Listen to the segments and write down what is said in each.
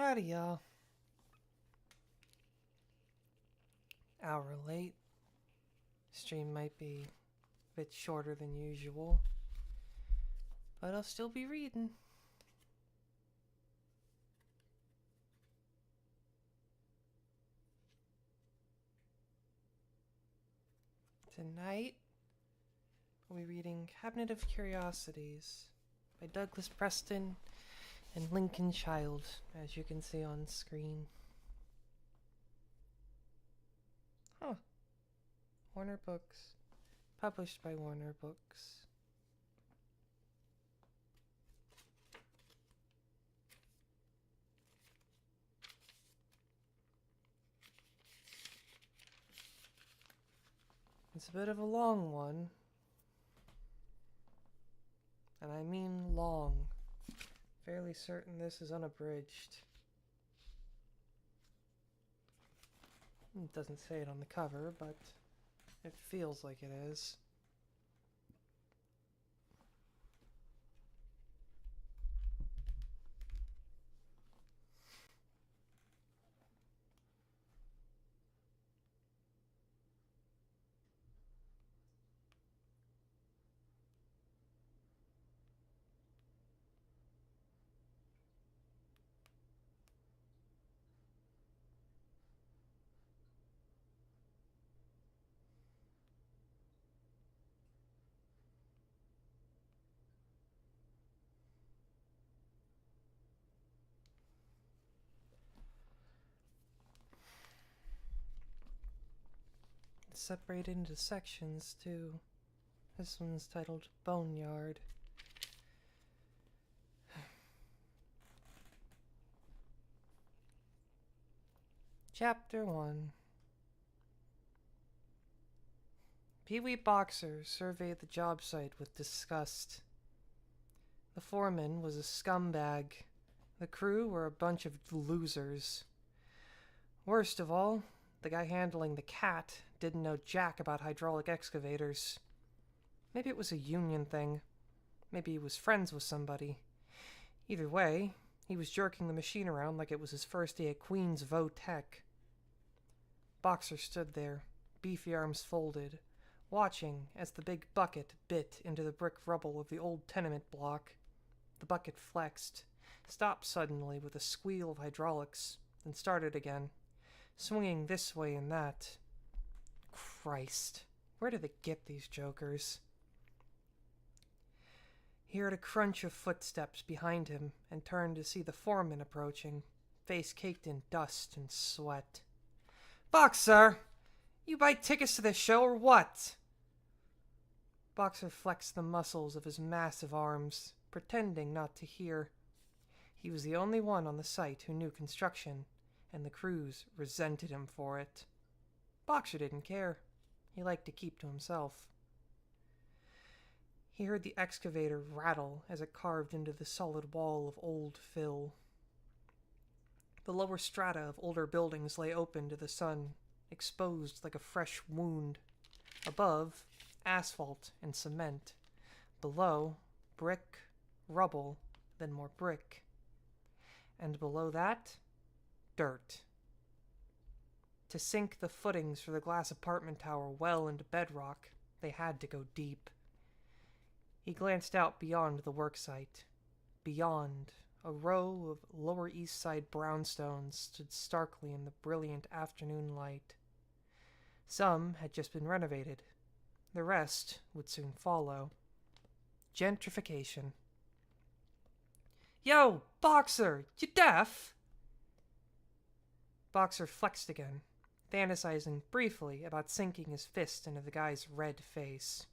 Howdy, y'all. Hour late. Stream might be a bit shorter than usual, but I'll still be reading. Tonight, we'll be reading Cabinet of Curiosities by Douglas Preston and Lincoln Child, as you can see on screen. Huh. Warner Books. Published by Warner Books. It's a bit of a long one. And I mean long. Fairly certain this is unabridged. It doesn't say it on the cover, but it feels like it is. It's separated into sections, too. This one's titled Boneyard. Chapter 1. Pee-wee Boxer surveyed the job site with disgust. The foreman was a scumbag. The crew were a bunch of losers. Worst of all, the guy handling the cat didn't know jack about hydraulic excavators. Maybe it was a union thing. Maybe he was friends with somebody. Either way, he was jerking the machine around like it was his first day at Queen's Vo-Tech. Boxer stood there, beefy arms folded, watching as the big bucket bit into the brick rubble of the old tenement block. The bucket flexed, stopped suddenly with a squeal of hydraulics, then started again, swinging this way and that. Christ, where do they get these jokers? He heard a crunch of footsteps behind him and turned to see the foreman approaching, face caked in dust and sweat. "Boxer! You buy tickets to this show or what?" Boxer flexed the muscles of his massive arms, pretending not to hear. He was the only one on the site who knew construction, and the crews resented him for it. Boxer didn't care. He liked to keep to himself. He heard the excavator rattle as it carved into the solid wall of old fill. The lower strata of older buildings lay open to the sun, exposed like a fresh wound. Above, asphalt and cement. Below, brick, rubble, then more brick. And below that, dirt. To sink the footings for the glass apartment tower well into bedrock, they had to go deep. He glanced out beyond the worksite. Beyond, a row of Lower East Side brownstones stood starkly in the brilliant afternoon light. Some had just been renovated. The rest would soon follow. Gentrification. "Yo, Boxer, you deaf?" Boxer flexed again, fantasizing briefly about sinking his fist into the guy's red face.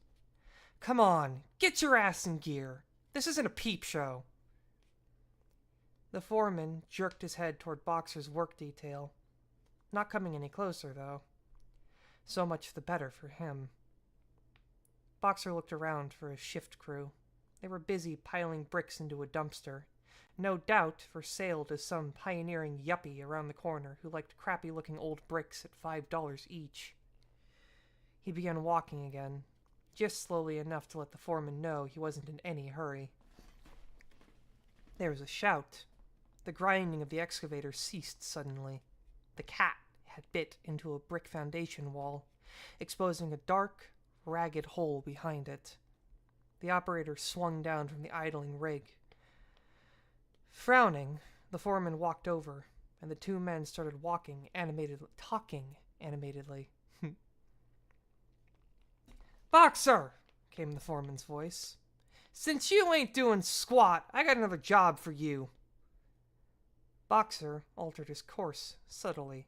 "Come on, get your ass in gear. This isn't a peep show." The foreman jerked his head toward Boxer's work detail. Not coming any closer, though. So much the better for him. Boxer looked around for his shift crew. They were busy piling bricks into a dumpster, no doubt for sale to some pioneering yuppie around the corner who liked crappy-looking old bricks at $5 each. He began walking again, just slowly enough to let the foreman know he wasn't in any hurry. There was a shout. The grinding of the excavator ceased suddenly. The cat had bit into a brick foundation wall, exposing a dark, ragged hole behind it. The operator swung down from the idling rig. Frowning, the foreman walked over, and the two men started talking animatedly. "Boxer!" came the foreman's voice. "Since you ain't doing squat, I got another job for you." Boxer altered his course subtly,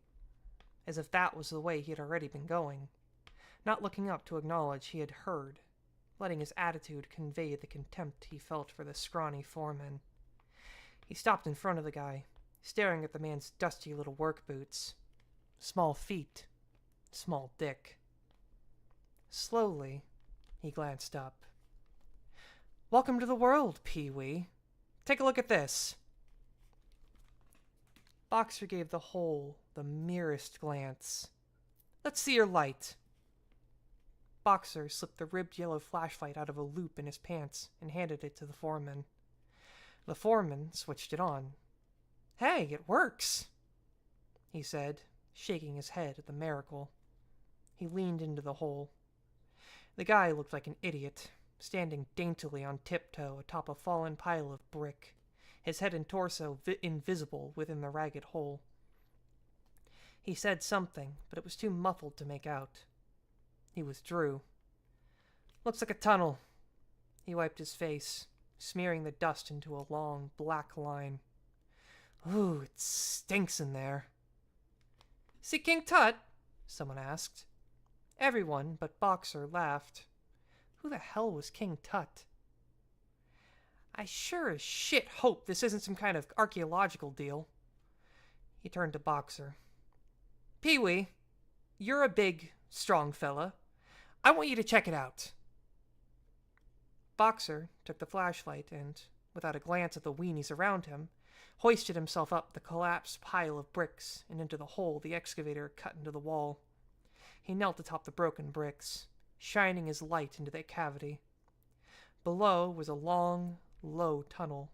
as if that was the way he had already been going, not looking up to acknowledge he had heard, letting his attitude convey the contempt he felt for the scrawny foreman. He stopped in front of the guy, staring at the man's dusty little work boots. Small feet, small dick. Slowly, he glanced up. "Welcome to the world, Pee-wee. Take a look at this." Boxer gave the hole the merest glance. "Let's see your light." Boxer slipped the ribbed yellow flashlight out of a loop in his pants and handed it to the foreman. The foreman switched it on. "Hey, it works," he said, shaking his head at the miracle. He leaned into the hole. The guy looked like an idiot, standing daintily on tiptoe atop a fallen pile of brick, his head and torso invisible within the ragged hole. He said something, but it was too muffled to make out. He withdrew. "Looks like a tunnel." He wiped his face, smearing the dust into a long, black line. "Ooh, it stinks in there." "See King Tut?" someone asked. Everyone but Boxer laughed. Who the hell was King Tut? "I sure as shit hope this isn't some kind of archaeological deal." He turned to Boxer. "Pee-wee, you're a big, strong fella. I want you to check it out." Boxer took the flashlight and, without a glance at the weenies around him, hoisted himself up the collapsed pile of bricks and into the hole the excavator cut into the wall. He knelt atop the broken bricks, shining his light into the cavity. Below was a long, low tunnel,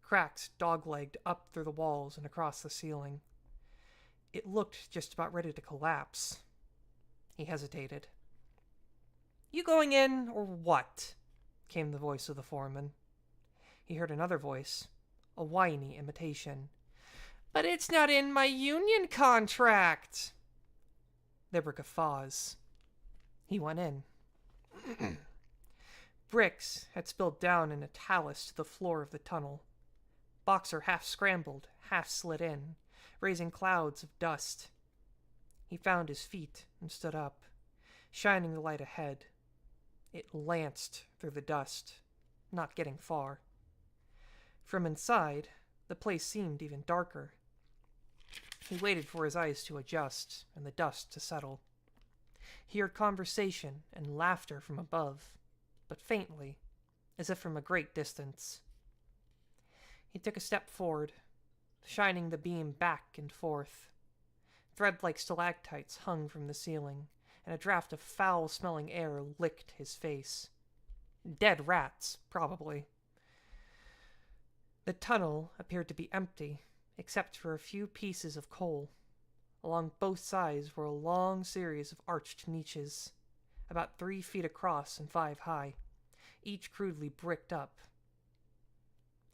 cracks dog-legged up through the walls and across the ceiling. It looked just about ready to collapse. He hesitated. "You going in, or what?" came the voice of the foreman. He heard another voice, a whiny imitation. "But it's not in my union contract." There were guffaws. He went in. Bricks had spilled down in a talus to the floor of the tunnel. Boxer half scrambled, half slid in, raising clouds of dust. He found his feet and stood up, shining the light ahead. It lanced through the dust, not getting far. From inside, the place seemed even darker. He waited for his eyes to adjust and the dust to settle. He heard conversation and laughter from above, but faintly, as if from a great distance. He took a step forward, shining the beam back and forth. Thread-like stalactites hung from the ceiling, and a draft of foul-smelling air licked his face. Dead rats, probably. The tunnel appeared to be empty, except for a few pieces of coal. Along both sides were a long series of arched niches, about 3 feet across and 5 high, each crudely bricked up.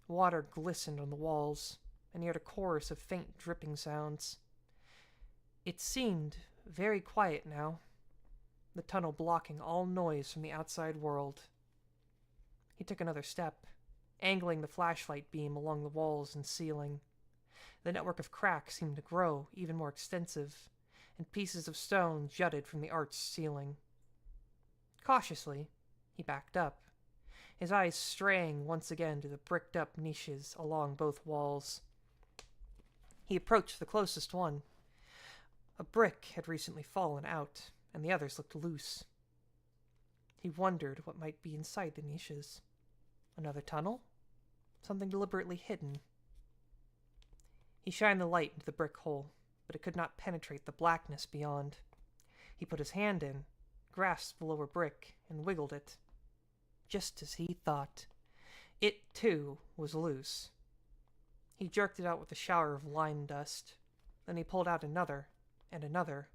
Water glistened on the walls, and he heard a chorus of faint dripping sounds. It seemed very quiet now, the tunnel blocking all noise from the outside world. He took another step, angling the flashlight beam along the walls and ceiling. The network of cracks seemed to grow even more extensive, and pieces of stone jutted from the arched ceiling. Cautiously, he backed up, his eyes straying once again to the bricked-up niches along both walls. He approached the closest one. A brick had recently fallen out, and the others looked loose. He wondered what might be inside the niches. Another tunnel? Something deliberately hidden. He shined the light into the brick hole, but it could not penetrate the blackness beyond. He put his hand in, grasped the lower brick, and wiggled it. Just as he thought. It, too, was loose. He jerked it out with a shower of lime dust. Then he pulled out another, and another.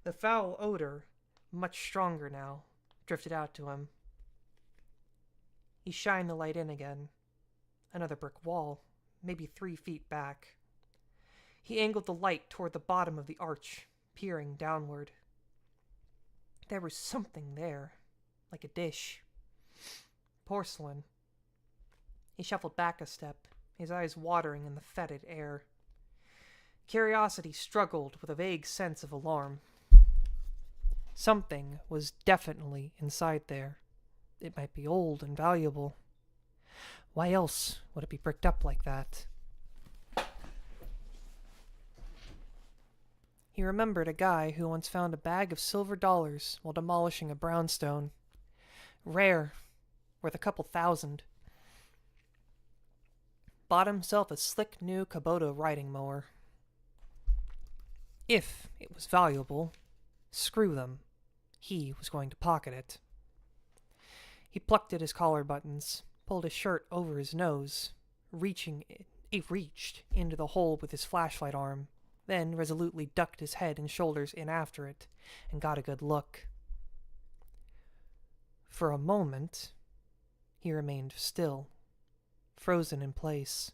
The foul odor, much stronger now, drifted out to him. He shined the light in again. Another brick wall, maybe 3 feet back. He angled the light toward the bottom of the arch, peering downward. There was something there, like a dish. Porcelain. He shuffled back a step, his eyes watering in the fetid air. Curiosity struggled with a vague sense of alarm. Something was definitely inside there. It might be old and valuable. Why else would it be bricked up like that? He remembered a guy who once found a bag of silver dollars while demolishing a brownstone. Rare, worth a couple thousand. Bought himself a slick new Kubota riding mower. If it was valuable, screw them. He was going to pocket it. He plucked at his collar buttons, pulled his shirt over his nose, reached into the hole with his flashlight arm, then resolutely ducked his head and shoulders in after it, and got a good look. For a moment, he remained still, frozen in place.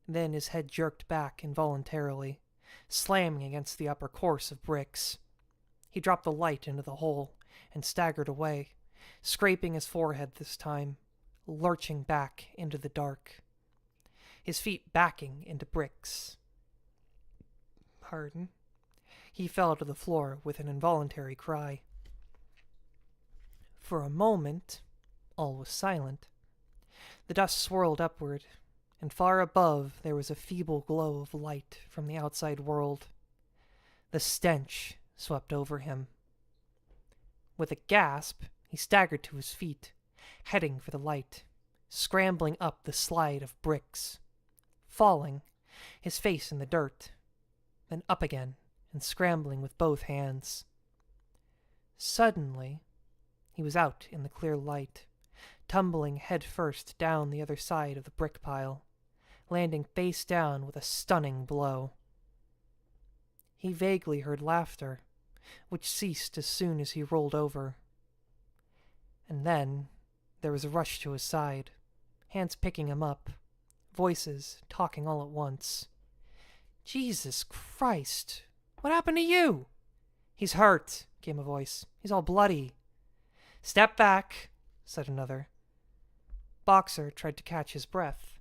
Then his head jerked back involuntarily, slamming against the upper course of bricks. He dropped the light into the hole and staggered away, scraping his forehead this time, lurching back into the dark, his feet backing into bricks. Pardon? He fell to the floor with an involuntary cry. For a moment, all was silent. The dust swirled upward, and far above there was a feeble glow of light from the outside world. The stench swept over him. With a gasp, he staggered to his feet, heading for the light, scrambling up the slide of bricks, falling, his face in the dirt, then up again and scrambling with both hands. Suddenly, he was out in the clear light, tumbling head first down the other side of the brick pile, landing face down with a stunning blow. He vaguely heard laughter, which ceased as soon as he rolled over. And then there was a rush to his side, hands picking him up, voices talking all at once. "Jesus Christ! What happened to you?" "He's hurt," came a voice. "He's all bloody." "Step back," said another. Boxer tried to catch his breath,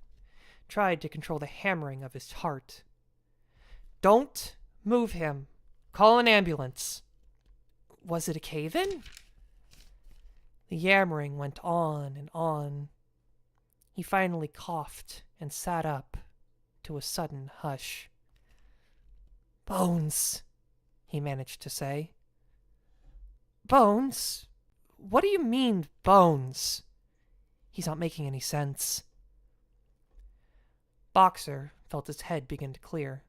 tried to control the hammering of his heart. "Don't move him. Call an ambulance." Was it a cave-in? The yammering went on and on. He finally coughed and sat up to a sudden hush. "Bones," he managed to say. "Bones? What do you mean, bones?" He's not making any sense. Boxer felt his head begin to clear.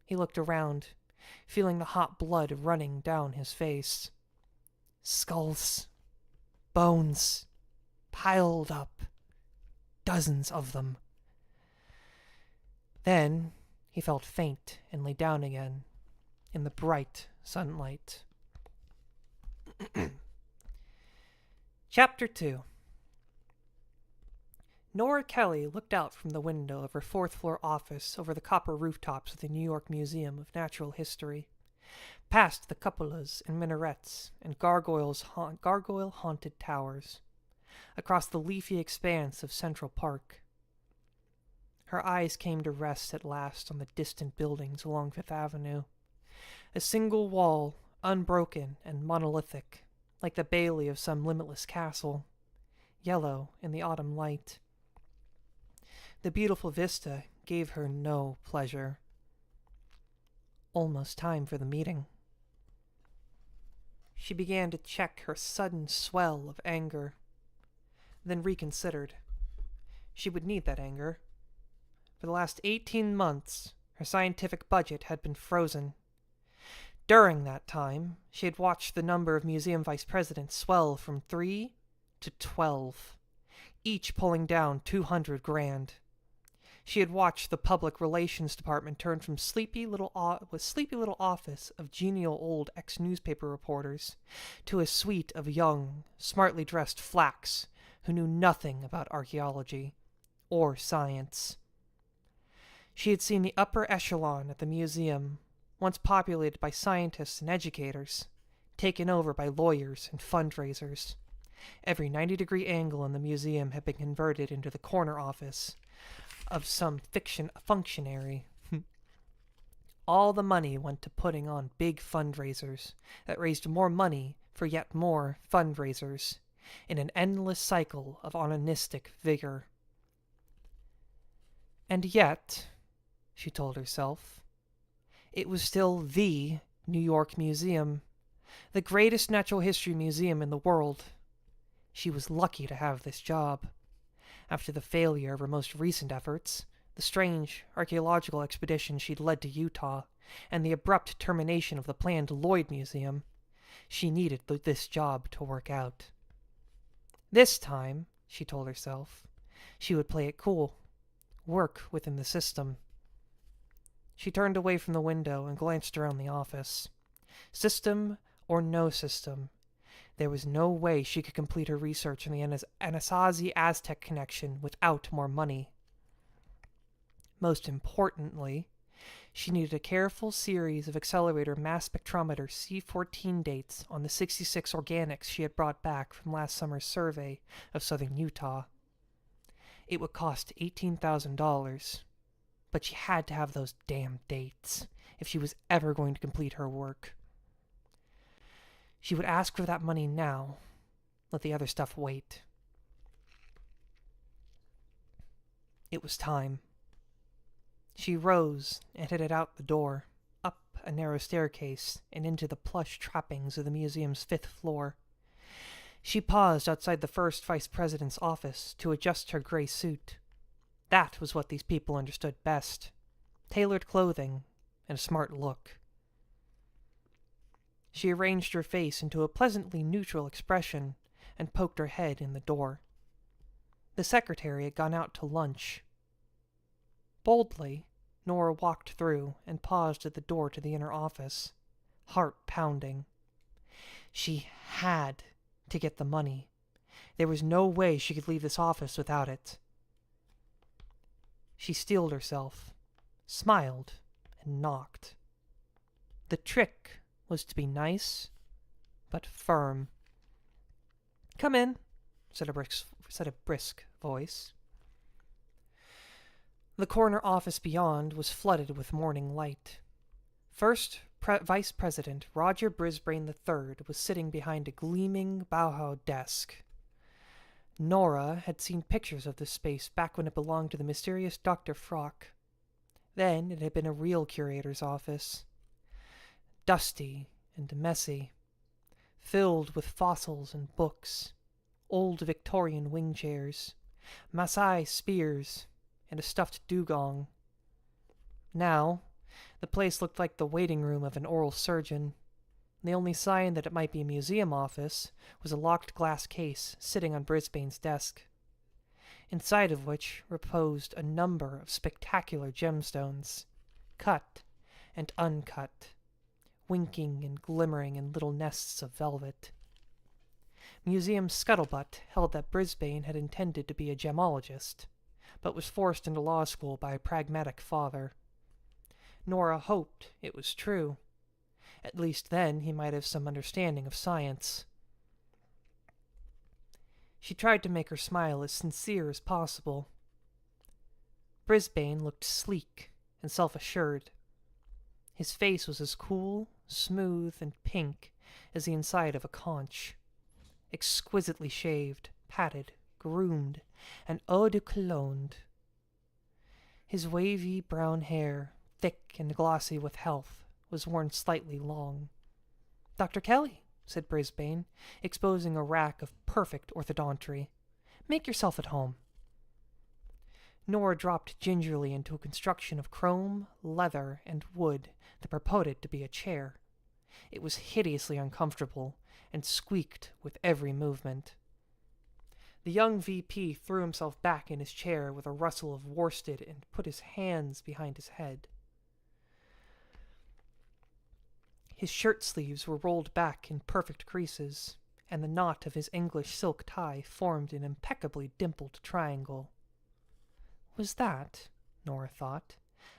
He looked around, feeling the hot blood running down his face. Skulls. Bones. Piled up. Dozens of them. Then he felt faint and lay down again in the bright sunlight. Chapter 2. Nora Kelly looked out from the window of her fourth-floor office over the copper rooftops of the New York Museum of Natural History, past the cupolas and minarets and gargoyle-haunted towers, across the leafy expanse of Central Park. Her eyes came to rest at last on the distant buildings along Fifth Avenue, a single wall, unbroken and monolithic, like the bailey of some limitless castle, yellow in the autumn light. The beautiful vista gave her no pleasure. Almost time for the meeting. She began to check her sudden swell of anger, then reconsidered. She would need that anger. For the last 18 months, her scientific budget had been frozen. During that time, she had watched the number of museum vice presidents swell from 3 to 12, each pulling down $200,000. She had watched the public relations department turn from sleepy little office of genial old ex-newspaper reporters to a suite of young, smartly dressed flacks who knew nothing about archaeology or science. She had seen the upper echelon at the museum, once populated by scientists and educators, taken over by lawyers and fundraisers. Every 90-degree angle in the museum had been converted into the corner office of some fiction functionary. All the money went to putting on big fundraisers that raised more money for yet more fundraisers in an endless cycle of onanistic vigor. And yet, she told herself, it was still the New York Museum, the greatest natural history museum in the world. She was lucky to have this job. After the failure of her most recent efforts, the strange archaeological expedition she'd led to Utah, and the abrupt termination of the planned Lloyd Museum, she needed this job to work out. This time, she told herself, she would play it cool, work within the system. She turned away from the window and glanced around the office. System or no system, there was no way she could complete her research on the Anasazi-Aztec connection without more money. Most importantly, she needed a careful series of accelerator mass spectrometer C14 dates on the 66 organics she had brought back from last summer's survey of southern Utah. It would cost $18,000, but she had to have those damn dates if she was ever going to complete her work. She would ask for that money now, let the other stuff wait. It was time. She rose and headed out the door, up a narrow staircase and into the plush trappings of the museum's 5th floor. She paused outside the first vice president's office to adjust her gray suit. That was what these people understood best: tailored clothing and a smart look. She arranged her face into a pleasantly neutral expression and poked her head in the door. The secretary had gone out to lunch. Boldly, Nora walked through and paused at the door to the inner office, heart pounding. She had to get the money. There was no way she could leave this office without it. She steeled herself, smiled, and knocked. The trick was to be nice, but firm. "Come in," said a brisk voice. The corner office beyond was flooded with morning light. First Vice President Roger Brisbane III was sitting behind a gleaming Bauhaus desk. Nora had seen pictures of this space back when it belonged to the mysterious Dr. Frock. Then it had been a real curator's office. Dusty and messy, filled with fossils and books, old Victorian wing chairs, Maasai spears, and a stuffed dugong. Now, the place looked like the waiting room of an oral surgeon. The only sign that it might be a museum office was a locked glass case sitting on Brisbane's desk, inside of which reposed a number of spectacular gemstones, cut and uncut, winking and glimmering in little nests of velvet. Museum scuttlebutt held that Brisbane had intended to be a gemologist, but was forced into law school by a pragmatic father. Nora hoped it was true. At least then he might have some understanding of science. She tried to make her smile as sincere as possible. Brisbane looked sleek and self-assured. His face was as cool, smooth, and pink as the inside of a conch. Exquisitely shaved, patted, groomed, and eau de cologne. His wavy brown hair, thick and glossy with health, was worn slightly long. "Dr. Kelly," said Brisbane, exposing a rack of perfect orthodontry. "Make yourself at home." Nora dropped gingerly into a construction of chrome, leather, and wood that purported to be a chair. It was hideously uncomfortable and squeaked with every movement. The young VP threw himself back in his chair with a rustle of worsted and put his hands behind his head. His shirt sleeves were rolled back in perfect creases, and the knot of his English silk tie formed an impeccably dimpled triangle. Was that, Nora thought,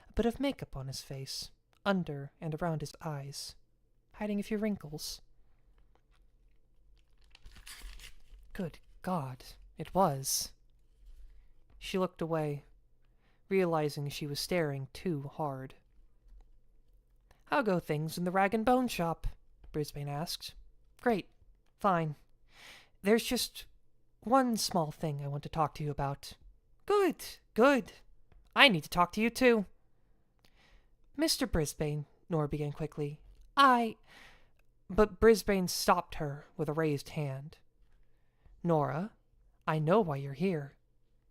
a bit of makeup on his face, under and around his eyes, hiding a few wrinkles? Good God, it was. She looked away, realizing she was staring too hard. "How go things in the rag and bone shop?" Brisbane asked. "Great. Fine. There's just one small thing I want to talk to you about." "Good, good. I need to talk to you too." "Mr. Brisbane," Nora began quickly, But Brisbane stopped her with a raised hand. "Nora, I know why you're here.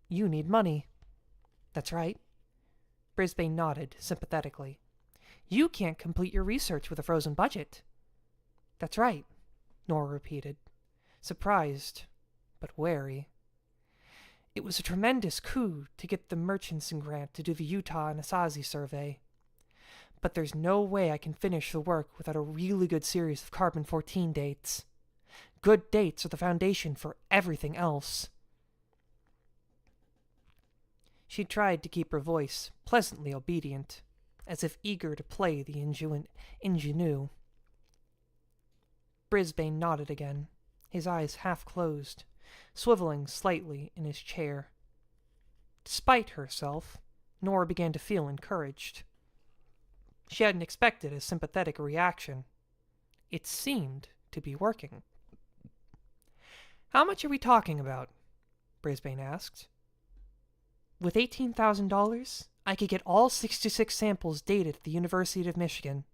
You need money." "That's right." Brisbane nodded sympathetically. "You can't complete your research with a frozen budget." "That's right," Nora repeated, surprised but wary. It was a tremendous coup to get the Murchison grant to do the Utah and Asazi survey. But there's no way I can finish the work without a really good series of carbon-14 dates. Good dates are the foundation for everything else. She tried to keep her voice pleasantly obedient, as if eager to play the ingenue. Brisbane nodded again, his eyes half closed, swiveling slightly in his chair. Despite herself, Nora began to feel encouraged. She hadn't expected a sympathetic reaction. It seemed to be working. "How much are we talking about?" Brisbane asked. "With $18,000, I could get all 66 samples dated at the University of Michigan,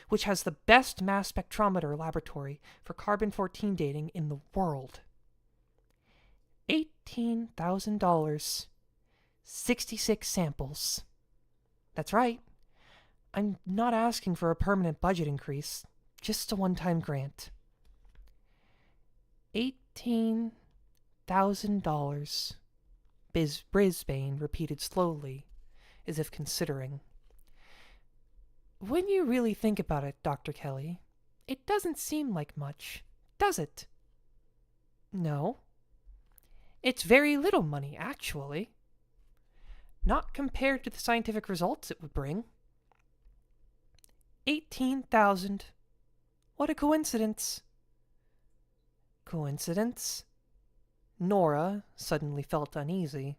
which has the best mass spectrometer laboratory for carbon-14 dating in the world." $18,000. 66 samples. That's right. I'm not asking for a permanent budget increase, just a one-time grant. $18,000. Brisbane repeated slowly, as if considering. "When you really think about it, Dr. Kelly, it doesn't seem like much, does it?" "No. It's very little money, actually. Not compared to the scientific results it would bring." 18,000. What a coincidence. Coincidence? Nora suddenly felt uneasy.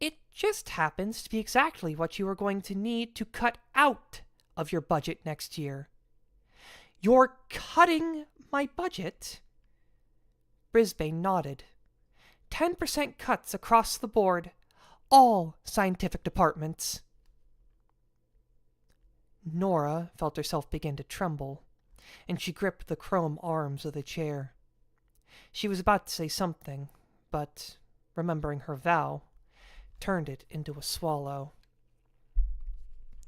"It just happens to be exactly what you are going to need to cut out of your budget next year." "You're cutting my budget?" Brisbane nodded. 10% cuts across the board, all scientific departments." Nora felt herself begin to tremble, and she gripped the chrome arms of the chair. She was about to say something, but, remembering her vow, turned it into a swallow.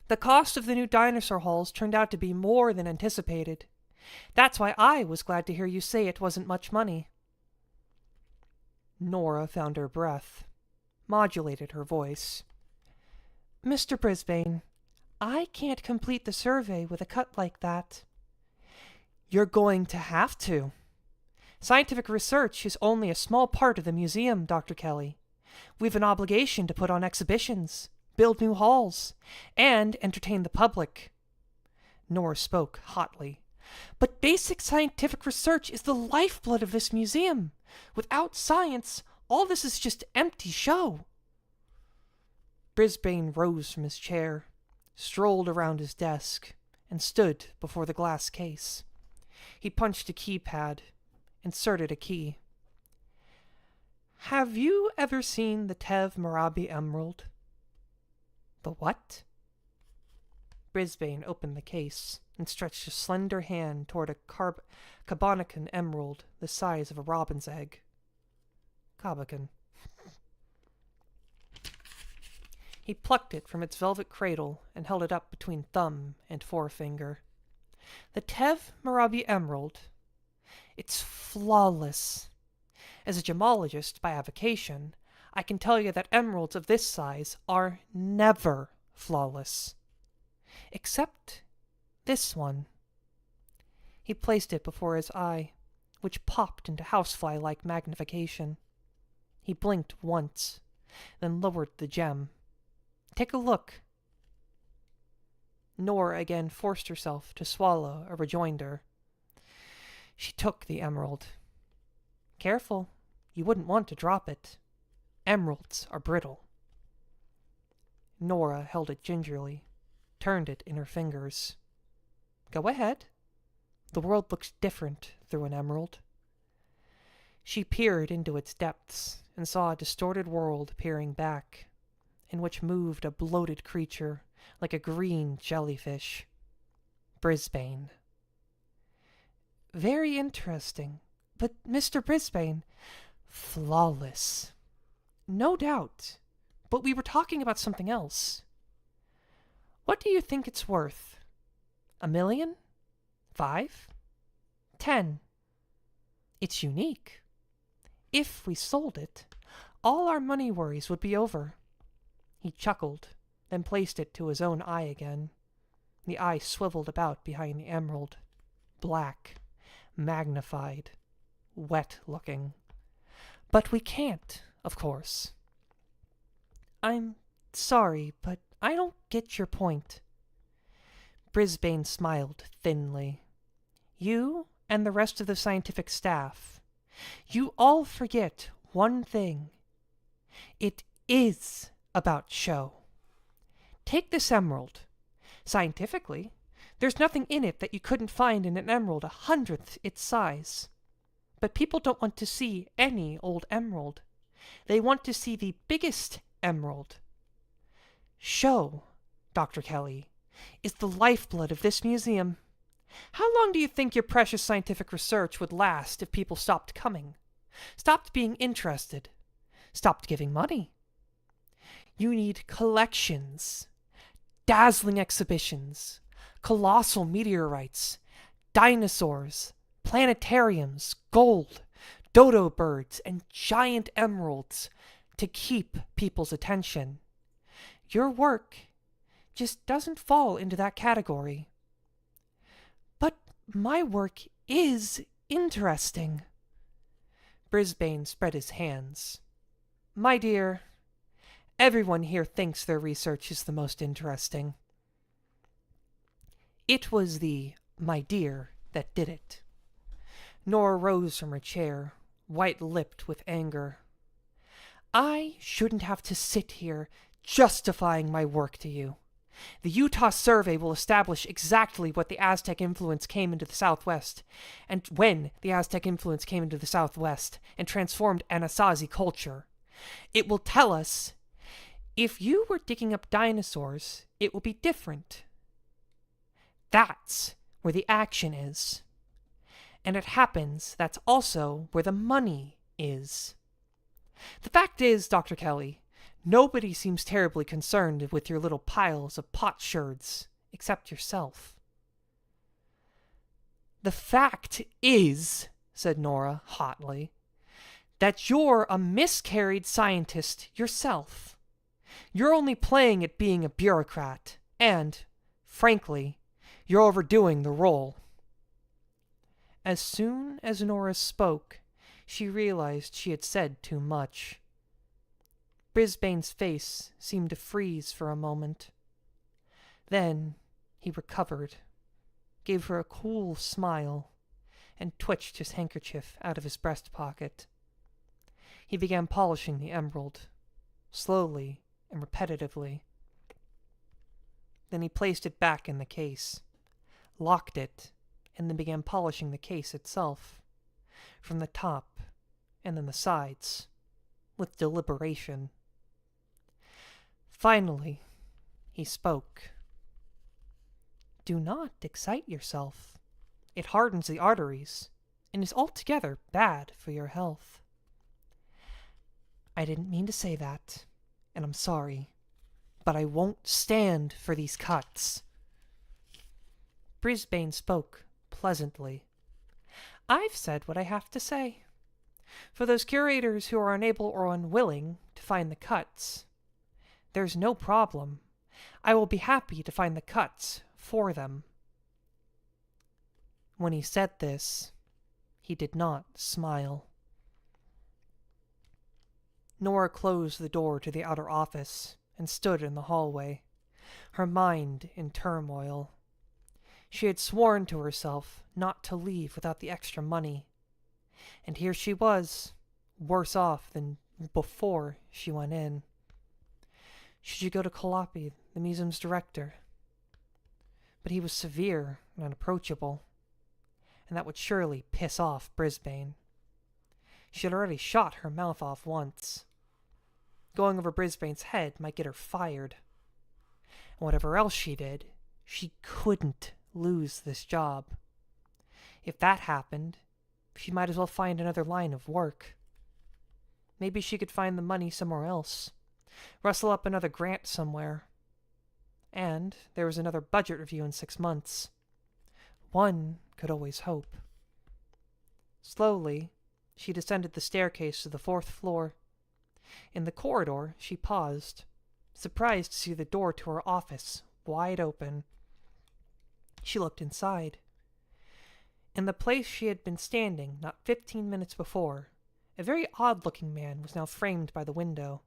"The cost of the new dinosaur halls turned out to be more than anticipated. That's why I was glad to hear you say it wasn't much money." Nora found her breath, modulated her voice. "Mr. Brisbane, I can't complete the survey with a cut like that." "You're going to have to. Scientific research is only a small part of the museum, Dr. Kelly. We've an obligation to put on exhibitions, build new halls, and entertain the public." Nora spoke hotly. "But basic scientific research is the lifeblood of this museum. Without science, all this is just empty show." Brisbane rose from his chair, strolled around his desk, and stood before the glass case. He punched a keypad, inserted a key. "Have you ever seen the Tev Marabi emerald?" "The what?" Brisbane opened the case and stretched a slender hand toward a Cabonicon emerald the size of a robin's egg. Cabonicon. He plucked it from its velvet cradle and held it up between thumb and forefinger. "The Tev Marabi emerald. It's flawless. As a gemologist by avocation, I can tell you that emeralds of this size are never flawless. Except this one. He placed it before his eye, which popped into housefly-like magnification. He blinked once, then lowered the gem. Take a look. Nora again forced herself to swallow a rejoinder. She took the emerald. Careful, you wouldn't want to drop it. Emeralds are brittle. Nora held it gingerly, turned it in her fingers. Go ahead. The world looks different through an emerald. She peered into its depths and saw a distorted world peering back, in which moved a bloated creature like a green jellyfish. Brisbane. Very interesting. But, Mr. Brisbane, flawless. No doubt. But we were talking about something else. What do you think it's worth? 1 million? 5? 10? It's unique. If we sold it, all our money worries would be over. He chuckled, then placed it to his own eye again. The eye swiveled about behind the emerald. Black, magnified, wet-looking. But we can't, of course. I'm sorry, but I don't get your point. Brisbane smiled thinly. You and the rest of the scientific staff, you all forget one thing. It is about show. Take this emerald. Scientifically, there's nothing in it that you couldn't find in an emerald 100th its size. But people don't want to see any old emerald. They want to see the biggest emerald. Show, Dr. Kelly, is the lifeblood of this museum. How long do you think your precious scientific research would last if people stopped coming? Stopped being interested? Stopped giving money? You need collections, dazzling exhibitions, colossal meteorites, dinosaurs, planetariums, gold, dodo birds, and giant emeralds to keep people's attention. Your work just doesn't fall into that category. But my work is interesting. Brisbane spread his hands. My dear, everyone here thinks their research is the most interesting. It was the my dear that did it. Nora rose from her chair, white-lipped with anger. I shouldn't have to sit here justifying my work to you. The Utah survey will establish exactly what the Aztec influence came into the Southwest, and when the Aztec influence came into the Southwest and transformed Anasazi culture. It will tell us, if you were digging up dinosaurs, it will be different. That's where the action is. And it happens that's also where the money is. The fact is, Dr. Kelly, nobody seems terribly concerned with your little piles of potsherds, except yourself. The fact is, said Nora hotly, that you're a miscarried scientist yourself. You're only playing at being a bureaucrat, and, frankly, you're overdoing the role. As soon as Nora spoke, she realized she had said too much. Brisbane's face seemed to freeze for a moment. Then he recovered, gave her a cool smile, and twitched his handkerchief out of his breast pocket. He began polishing the emerald, slowly and repetitively. Then he placed it back in the case, locked it, and then began polishing the case itself, from the top and then the sides, with deliberation. Finally, he spoke. Do not excite yourself. It hardens the arteries, and is altogether bad for your health. I didn't mean to say that, and I'm sorry, but I won't stand for these cuts. Brisbane spoke pleasantly. I've said what I have to say. For those curators who are unable or unwilling to find the cuts, there's no problem. I will be happy to find the cuts for them." When he said this, he did not smile. Nora closed the door to the outer office and stood in the hallway, her mind in turmoil. She had sworn to herself not to leave without the extra money, and here she was, worse off than before she went in. Should she go to Calliope, the museum's director? But he was severe and unapproachable, and that would surely piss off Brisbane. She had already shot her mouth off once. Going over Brisbane's head might get her fired. And whatever else she did, she couldn't lose this job. If that happened, she might as well find another line of work. Maybe she could find the money somewhere else, rustle up another grant somewhere. And there was another budget review in 6 months. One could always hope. Slowly, she descended the staircase to the 4th floor. In the corridor, she paused, surprised to see the door to her office wide open. She looked inside. In the place she had been standing not 15 minutes before, a very odd-looking man was now framed by the window,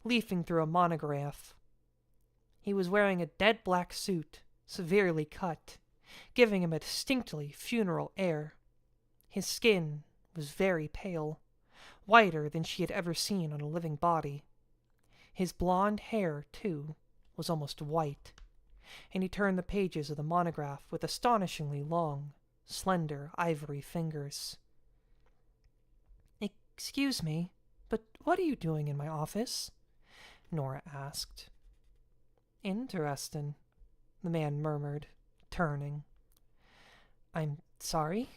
leafing through a monograph. He was wearing a dead black suit, severely cut, giving him a distinctly funeral air. His skin was very pale, whiter than she had ever seen on a living body. His blonde hair, too, was almost white, and he turned the pages of the monograph with astonishingly long, slender ivory fingers. "Excuse me, but what are you doing in my office?" Nora asked. "Interesting," the man murmured, turning. "I'm sorry?"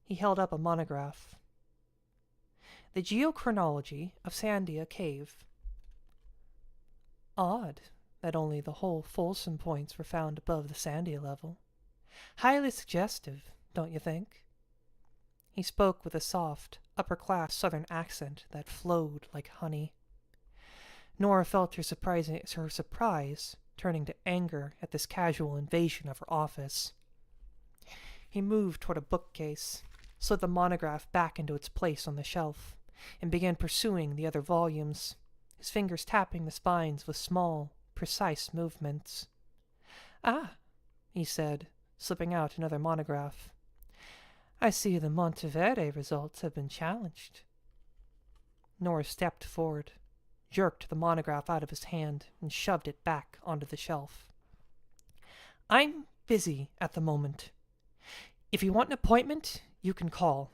He held up a monograph. "The Geochronology of Sandia Cave." Odd that only the whole Folsom points were found above the Sandia level. Highly suggestive, don't you think? He spoke with a soft, upper-class southern accent that flowed like honey. Nora felt her surprise turning to anger at this casual invasion of her office. He moved toward a bookcase, slid the monograph back into its place on the shelf, and began pursuing the other volumes, his fingers tapping the spines with small, precise movements. "Ah," he said, slipping out another monograph. "I see the Monteverde results have been challenged." Nora stepped forward, jerked the monograph out of his hand, and shoved it back onto the shelf. "I'm busy at the moment. If you want an appointment, you can call.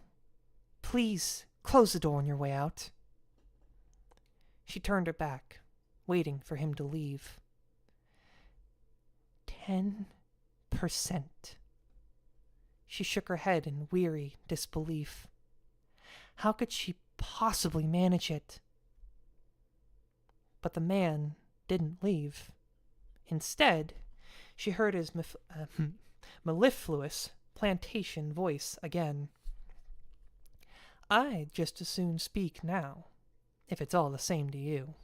Please close the door on your way out." She turned her back, waiting for him to leave. 10%. She shook her head in weary disbelief. How could she possibly manage it? But the man didn't leave. Instead, she heard his mellifluous plantation voice again. "I'd just as soon speak now, if it's all the same to you.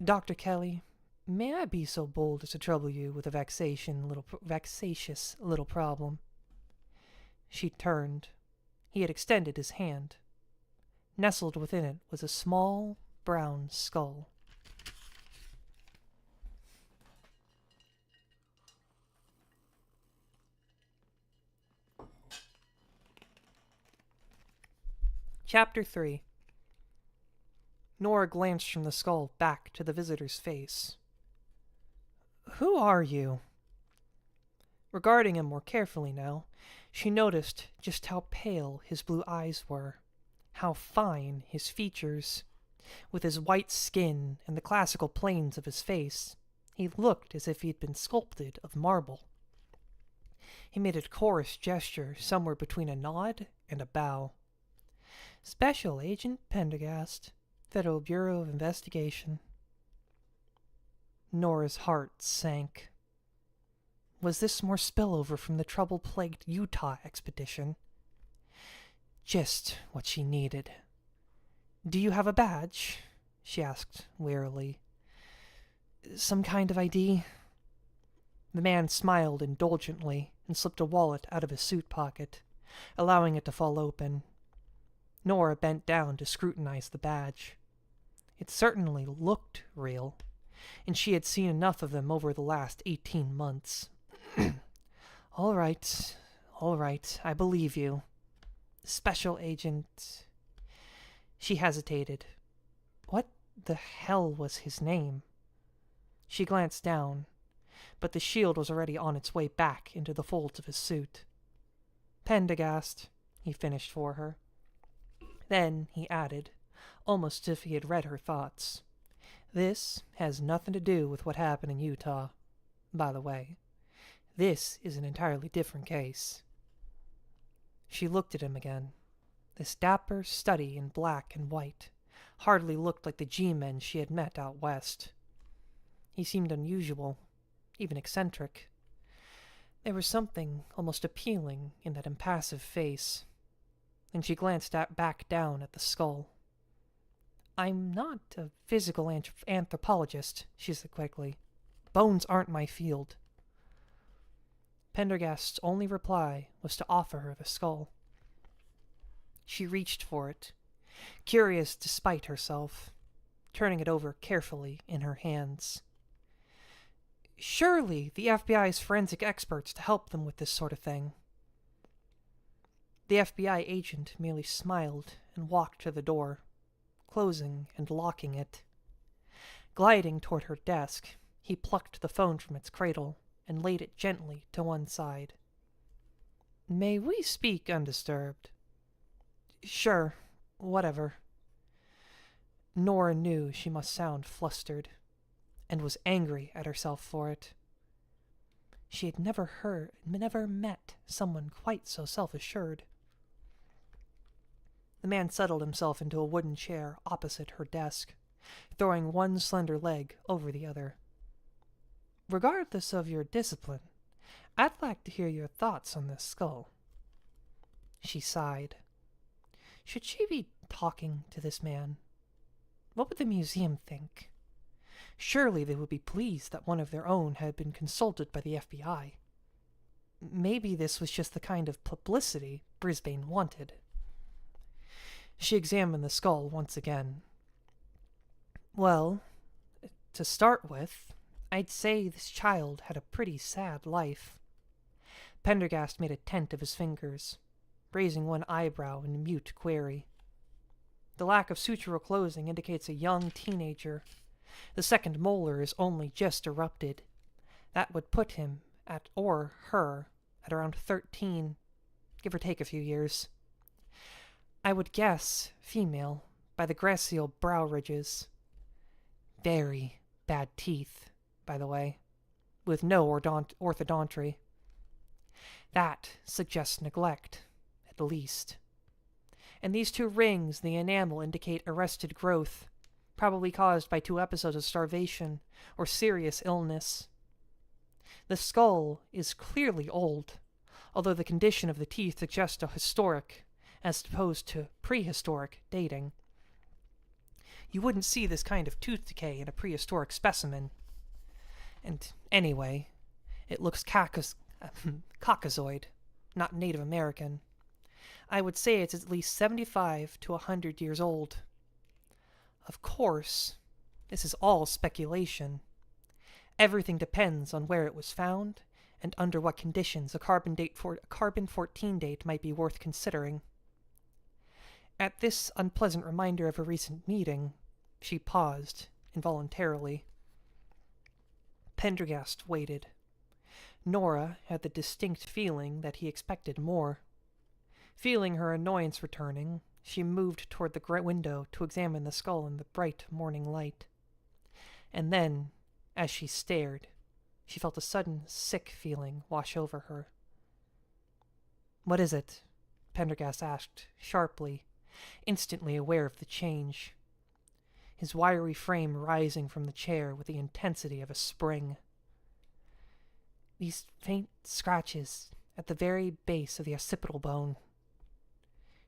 Dr. Kelly, may I be so bold as to trouble you with a vexatious little problem?" She turned. He had extended his hand. Nestled within it was a small, brown skull. Chapter 3. Nora glanced from the skull back to the visitor's face. "Who are you?" Regarding him more carefully now, she noticed just how pale his blue eyes were, how fine his features. With his white skin and the classical planes of his face, he looked as if he had been sculpted of marble. He made a chorus gesture somewhere between a nod and a bow. "Special Agent Pendergast, Federal Bureau of Investigation." Nora's heart sank. Was this more spillover from the trouble-plagued Utah expedition? just what she needed. "Do you have a badge?" she asked wearily. "Some kind of ID?" The man smiled indulgently and slipped a wallet out of his suit pocket, allowing it to fall open. Nora bent down to scrutinize the badge. It certainly looked real, and she had seen enough of them over the last 18 months. All right, I believe you. Special Agent... She hesitated. What the hell was his name? She glanced down, but the shield was already on its way back into the folds of his suit. "Pendergast," he finished for her. Then he added, almost as if he had read her thoughts, "This has nothing to do with what happened in Utah. By the way, this is an entirely different case." She looked at him again. This dapper study in black and white hardly looked like the G-men she had met out west. He seemed unusual, even eccentric. There was something almost appealing in that impassive face. Then she glanced back down at the skull. "I'm not a physical anthropologist," she said quickly. "Bones aren't my field." Pendergast's only reply was to offer her the skull. She reached for it, curious despite herself, turning it over carefully in her hands. "Surely the FBI's forensic experts to help them with this sort of thing." The FBI agent merely smiled and walked to the door, closing and locking it. Gliding toward her desk, he plucked the phone from its cradle and laid it gently to one side. "May we speak undisturbed?" "Sure, whatever." Nora knew she must sound flustered, and was angry at herself for it. She had never met someone quite so self-assured. The man settled himself into a wooden chair opposite her desk, throwing one slender leg over the other. "Regardless of your discipline, I'd like to hear your thoughts on this skull." She sighed. Should she be talking to this man? What would the museum think? Surely they would be pleased that one of their own had been consulted by the FBI. Maybe this was just the kind of publicity Brisbane wanted. She examined the skull once again. "Well, to start with, I'd say this child had a pretty sad life." Pendergast made a tent of his fingers, raising one eyebrow in mute query. The lack of sutural closing indicates a young teenager. The second molar is only just erupted. That would put him or her at around 13, give or take a few years. I would guess female by the gracile brow ridges. Very bad teeth, by the way, with no orthodontry. That suggests neglect, at least. And these two rings in the enamel indicate arrested growth, probably caused by 2 episodes of starvation or serious illness. The skull is clearly old, although the condition of the teeth suggests a historic, as opposed to prehistoric, dating. You wouldn't see this kind of tooth decay in a prehistoric specimen. And anyway, it looks Caucasoid, not Native American. I would say it's at least 75 to 100 years old. Of course, this is all speculation. Everything depends on where it was found and under what conditions a carbon-14 date might be worth considering. At this unpleasant reminder of a recent meeting, she paused involuntarily. Pendergast waited. Nora had the distinct feeling that he expected more. Feeling her annoyance returning, she moved toward the window to examine the skull in the bright morning light. And then, as she stared, she felt a sudden sick feeling wash over her. "What is it?" Pendergast asked, sharply, instantly aware of the change, his wiry frame rising from the chair with the intensity of a spring. "These faint scratches at the very base of the occipital bone."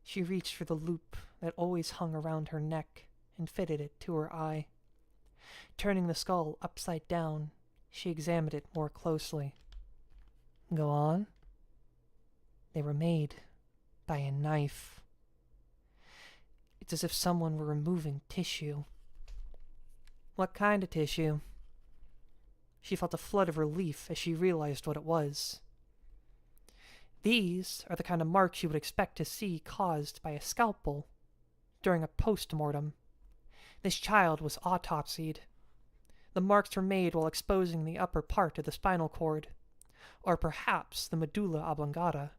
She reached for the loop that always hung around her neck and fitted it to her eye. Turning the skull upside down, she examined it more closely. Go on. They were made by a knife. It's as if someone were removing tissue. What kind of tissue? She felt a flood of relief as she realized what it was. These are the kind of marks you would expect to see caused by a scalpel during a post-mortem. This child was autopsied. The marks were made while exposing the upper part of the spinal cord, or perhaps the medulla oblongata.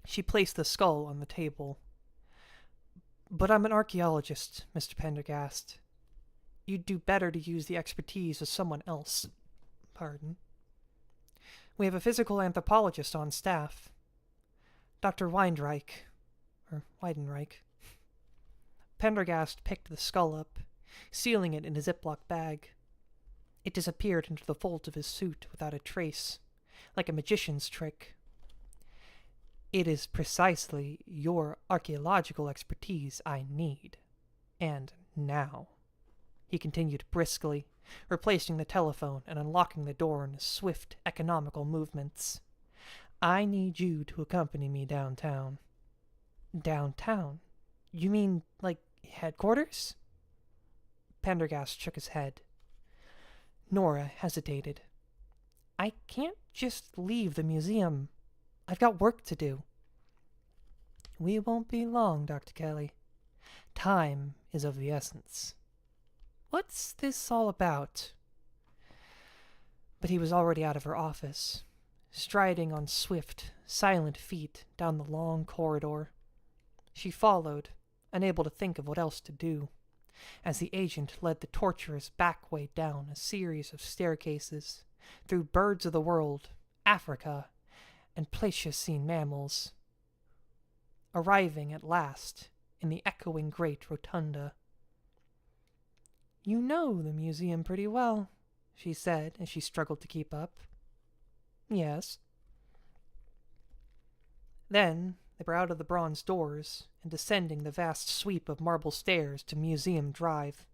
She placed the skull on the table. But I'm an archaeologist, Mr. Pendergast. You'd do better to use the expertise of someone else. Pardon. We have a physical anthropologist on staff. Dr. Weidenreich. Pendergast picked the skull up, sealing it in a Ziploc bag. It disappeared into the folds of his suit without a trace, like a magician's trick. It is precisely your archaeological expertise I need. And now, he continued briskly, replacing the telephone and unlocking the door in swift, economical movements. I need you to accompany me downtown. Downtown? You mean, like, headquarters? Pendergast shook his head. Nora hesitated. I can't just leave the museum. I've got work to do. We won't be long, Dr. Kelly. Time is of the essence. What's this all about? But he was already out of her office, striding on swift, silent feet down the long corridor. She followed, unable to think of what else to do, as the agent led the torturous back way down a series of staircases, through birds of the world, Africa, and Pleistocene mammals, arriving at last in the echoing great rotunda. You know the museum pretty well, she said as she struggled to keep up. Yes. Then they were out of the bronze doors and descending the vast sweep of marble stairs to Museum Drive.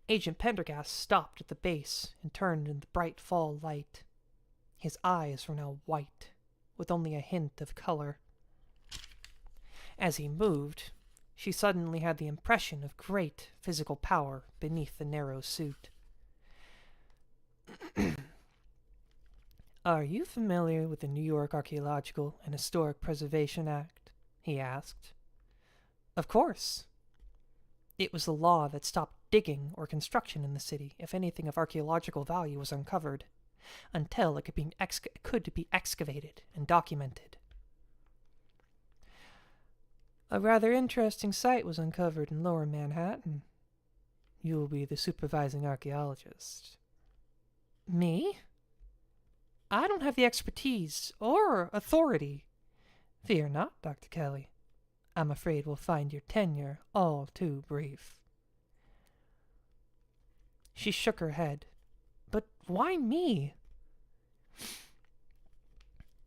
Agent Pendergast stopped at the base and turned in the bright fall light. His eyes were now white, with only a hint of color. As he moved, she suddenly had the impression of great physical power beneath the narrow suit. Are you familiar with the New York Archaeological and Historic Preservation Act? He asked. Of course. It was the law that stopped digging or construction in the city if anything of archaeological value was uncovered, until it could be excavated and documented. A rather interesting site was uncovered in Lower Manhattan. You will be the supervising archaeologist. Me? I don't have the expertise or authority. Fear not, Dr. Kelly. I'm afraid we'll find your tenure all too brief. She shook her head. But why me?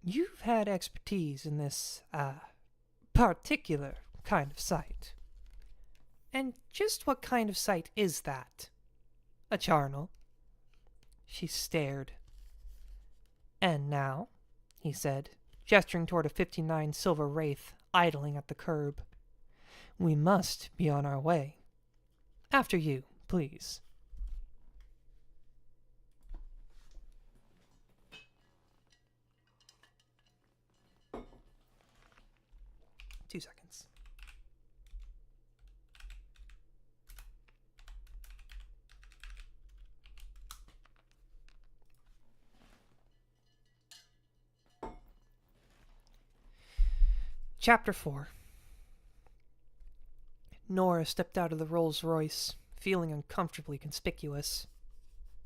You've had expertise in this, particular kind of site. And just what kind of site is that? A charnel? She stared. And now, he said, gesturing toward a 59 silver wraith idling at the curb, we must be on our way. After you, please. Two seconds. Chapter 4. Nora stepped out of the Rolls-Royce, feeling uncomfortably conspicuous.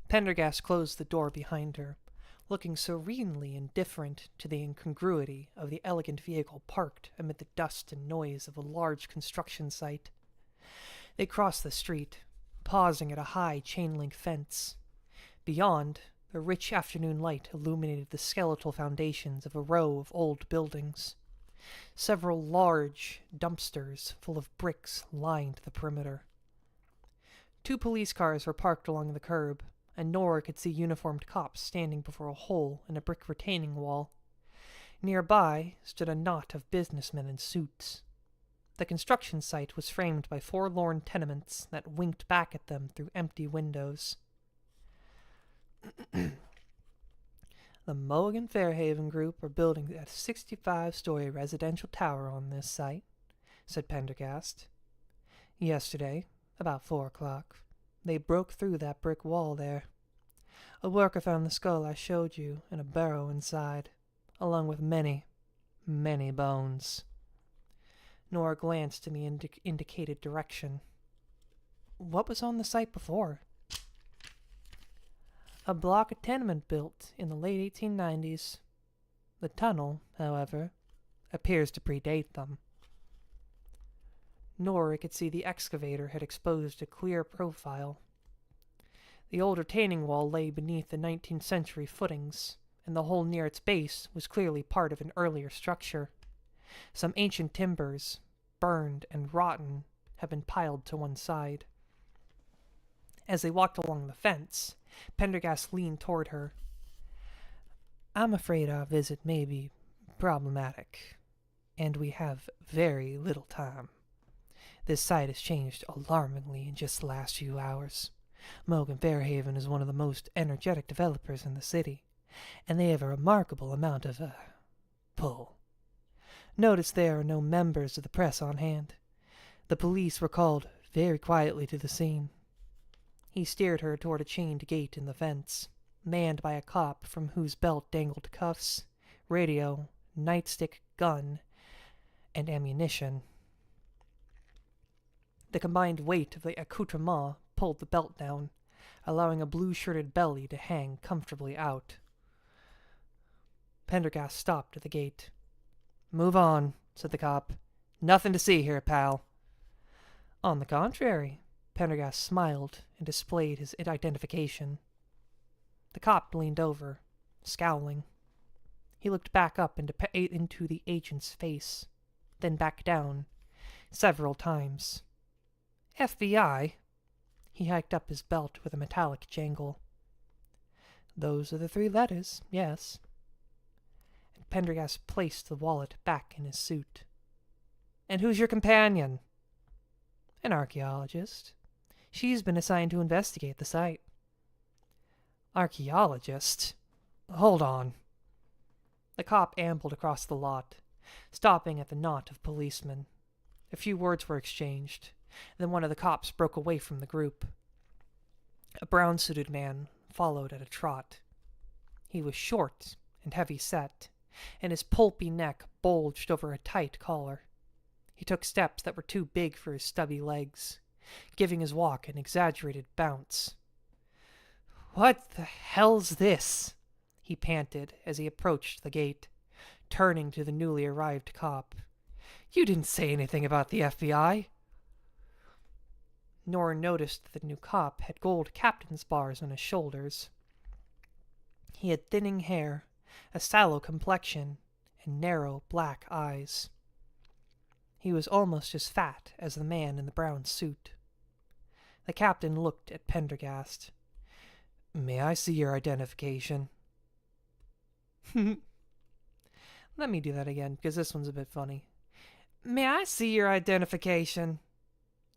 Pendergast closed the door behind her, looking serenely indifferent to the incongruity of the elegant vehicle parked amid the dust and noise of a large construction site. They crossed the street, pausing at a high chain-link fence. Beyond, the rich afternoon light illuminated the skeletal foundations of a row of old buildings. Several large dumpsters full of bricks lined the perimeter. 2 police cars were parked along the curb, and Nora could see uniformed cops standing before a hole in a brick retaining wall. Nearby stood a knot of businessmen in suits. The construction site was framed by forlorn tenements that winked back at them through empty windows. The Mulligan Fairhaven Group are building a 65-story residential tower on this site, said Pendergast. Yesterday, about 4 o'clock, they broke through that brick wall there. A worker found the skull I showed you and a barrow inside, along with many, many bones. Nora glanced in the indicated direction. What was on the site before? A block of tenement built in the late 1890s. The tunnel, however, appears to predate them. Nora could see the excavator had exposed a clear profile. The old retaining wall lay beneath the 19th century footings, and the hole near its base was clearly part of an earlier structure. Some ancient timbers, burned and rotten, had been piled to one side. As they walked along the fence, Pendergast leaned toward her. I'm afraid our visit may be problematic, and we have very little time. This site has changed alarmingly in just the last few hours. Mulligan Fairhaven is one of the most energetic developers in the city, and they have a remarkable amount of, pull. Notice there are no members of the press on hand. The police were called very quietly to the scene. He steered her toward a chained gate in the fence, manned by a cop from whose belt dangled cuffs, radio, nightstick, gun, and ammunition. The combined weight of the accoutrement pulled the belt down, allowing a blue-shirted belly to hang comfortably out. Pendergast stopped at the gate. "Move on," said the cop. "Nothing to see here, pal." On the contrary, Pendergast smiled and displayed his identification. The cop leaned over, scowling. He looked back up into the agent's face, then back down, several times. FBI? He hiked up his belt with a metallic jangle. Those are the 3 letters, yes. And Pendergast placed the wallet back in his suit. And who's your companion? An archaeologist. She's been assigned to investigate the site. Archaeologist? Hold on. The cop ambled across the lot, stopping at the knot of policemen. A few words were exchanged. Then one of the cops broke away from the group. A brown-suited man followed at a trot. He was short and heavy-set, and his pulpy neck bulged over a tight collar. He took steps that were too big for his stubby legs, giving his walk an exaggerated bounce. "What the hell's this?" he panted as he approached the gate, turning to the newly arrived cop. "You didn't say anything about the FBI." Nora noticed that the new cop had gold captain's bars on his shoulders. He had thinning hair, a sallow complexion, and narrow black eyes. He was almost as fat as the man in the brown suit. The captain looked at Pendergast. "May I see your identification?" Let me do that again, because this one's a bit funny. "May I see your identification?"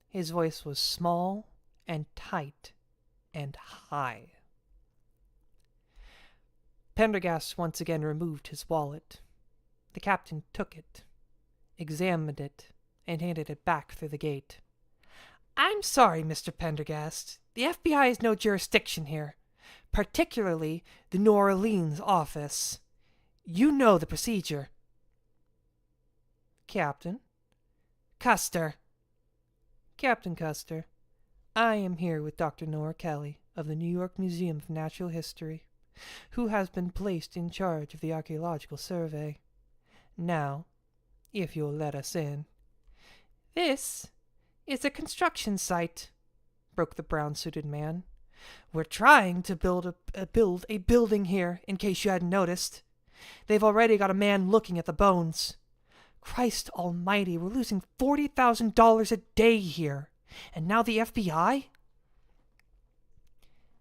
His voice was small and tight and high. Pendergast once again removed his wallet. The captain took it, examined it, and handed it back through the gate. "I'm sorry, Mr. Pendergast. The FBI has no jurisdiction here, particularly the New Orleans office. You know the procedure." "Captain?" "Custer." "Captain Custer, I am here with Dr. Nora Kelly of the New York Museum of Natural History, who has been placed in charge of the Archaeological Survey. Now, if you'll let us in." "This is a construction site," broke the brown-suited man. "We're trying to build a building here, in case you hadn't noticed. They've already got a man looking at the bones. Christ almighty, we're losing $40,000 a day here. And now the FBI?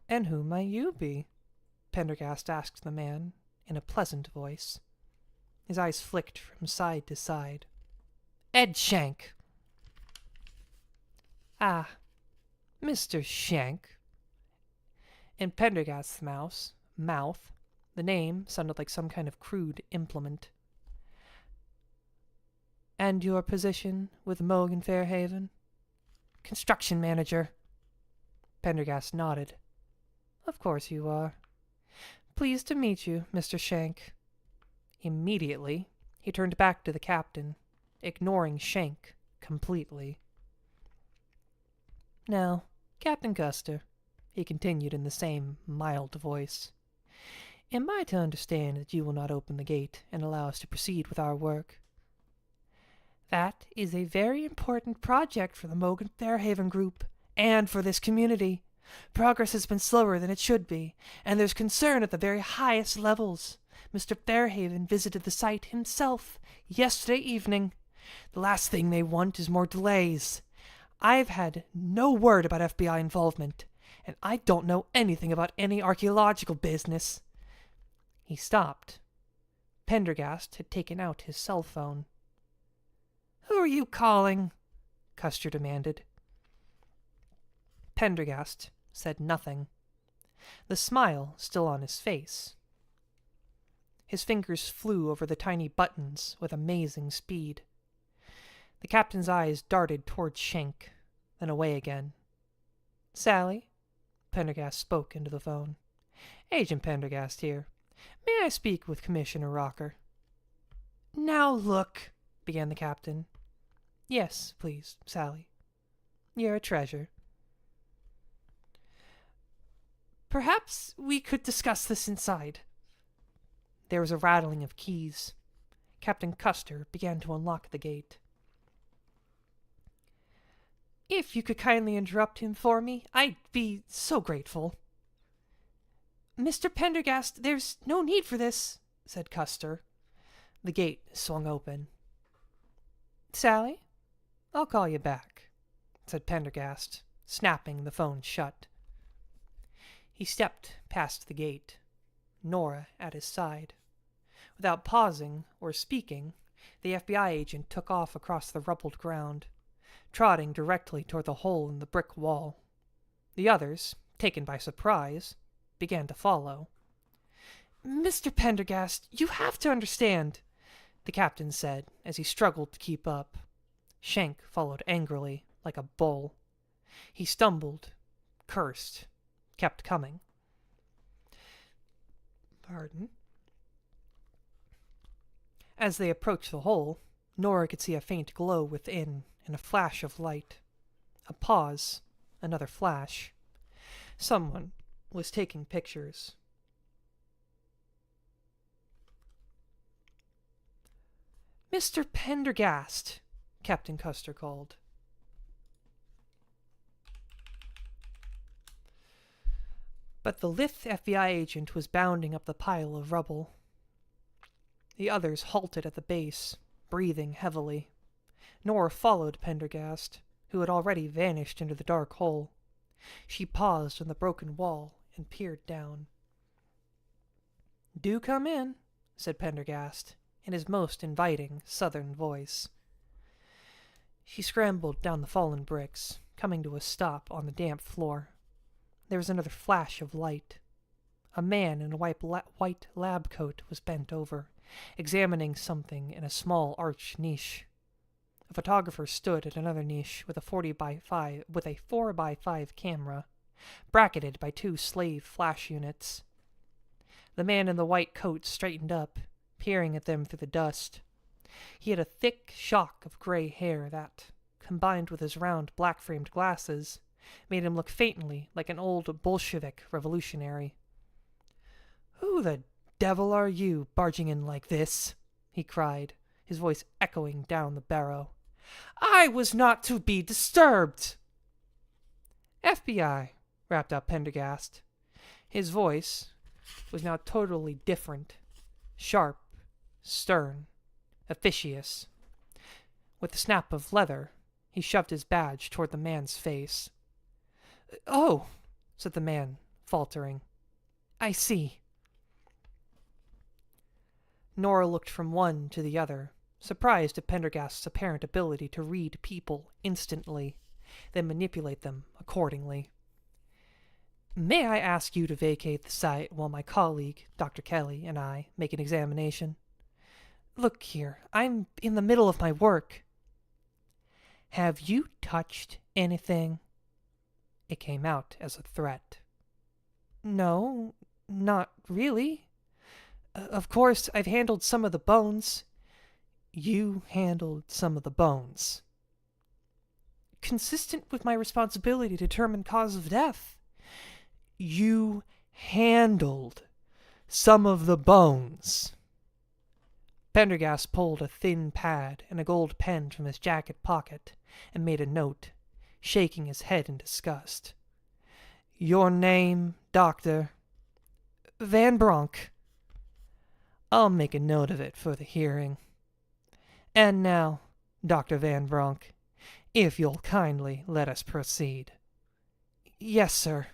And who might you be? Pendergast asked the man in a pleasant voice. His eyes flicked from side to side. Ed Shank. Ah, Mr. Shank. In Pendergast's mouth, the name sounded like some kind of crude implement. And your position with Moog and Fairhaven? Construction manager. Pendergast nodded. Of course you are. Pleased to meet you, Mr. Shank. Immediately, he turned back to the captain, ignoring Shank completely. Now, Captain Custer, he continued in the same mild voice, am I to understand that you will not open the gate and allow us to proceed with our work? That is a very important project for the Moog and Fairhaven group, and for this community. Progress has been slower than it should be, and there's concern at the very highest levels. Mr. Fairhaven visited the site himself yesterday evening. The last thing they want is more delays. I've had no word about FBI involvement, and I don't know anything about any archaeological business. He stopped. Pendergast had taken out his cell phone. Who are you calling? Custer demanded. Pendergast said nothing, the smile still on his face. His fingers flew over the tiny buttons with amazing speed. The captain's eyes darted toward Shank, then away again. Sally? Pendergast spoke into the phone. Agent Pendergast here. May I speak with Commissioner Rocker? Now look, began the captain. Yes, please, Sally. You're a treasure. Perhaps we could discuss this inside. There was a rattling of keys. Captain Custer began to unlock the gate. If you could kindly interrupt him for me, I'd be so grateful. Mr. Pendergast, there's no need for this, said Custer. The gate swung open. Sally, I'll call you back, said Pendergast, snapping the phone shut. He stepped past the gate, Nora at his side. Without pausing or speaking, the FBI agent took off across the rubbled ground, trotting directly toward the hole in the brick wall. The others, taken by surprise, began to follow. Mr. Pendergast, you have to understand, the captain said as he struggled to keep up. Shank followed angrily, like a bull. He stumbled, cursed, kept coming. Pardon? As they approached the hole, Nora could see a faint glow within and a flash of light. A pause, another flash. Someone was taking pictures. Mr. Pendergast, Captain Custer called. But the lithe FBI agent was bounding up the pile of rubble. The others halted at the base, breathing heavily. Nora followed Pendergast, who had already vanished into the dark hole. She paused on the broken wall and peered down. Do come in, said Pendergast, in his most inviting southern voice. She scrambled down the fallen bricks, coming to a stop on the damp floor. There was another flash of light. A man in a white lab coat was bent over, examining something in a small arched niche. A photographer stood at another niche with a 4x5 camera, bracketed by two slave flash units. The man in the white coat straightened up, peering at them through the dust. He had a thick shock of gray hair that, combined with his round black-framed glasses, made him look faintly like an old Bolshevik revolutionary. "Who the devil are you, barging in like this?" he cried, his voice echoing down the barrow. "I was not to be disturbed!" "FBI," rapped out Pendergast. His voice was now totally different, sharp, stern, officious. With a snap of leather, he shoved his badge toward the man's face. "Oh," said the man, faltering. "I see." Nora looked from one to the other, surprised at Pendergast's apparent ability to read people instantly, then manipulate them accordingly. "May I ask you to vacate the site while my colleague, Dr. Kelly, and I make an examination? Look here, I'm in the middle of my work." "Have you touched anything?" It came out as a threat. "No, not really. Of course, I've handled some of the bones." "You handled some of the bones?" "Consistent with my responsibility to determine cause of death." "You handled some of the bones?" Pendergast pulled a thin pad and a gold pen from his jacket pocket and made a note, shaking his head in disgust. "Your name, Doctor?" "Van Bronk." "I'll make a note of it for the hearing. And now, Dr. Van Bronk, if you'll kindly let us proceed." "Yes, sir."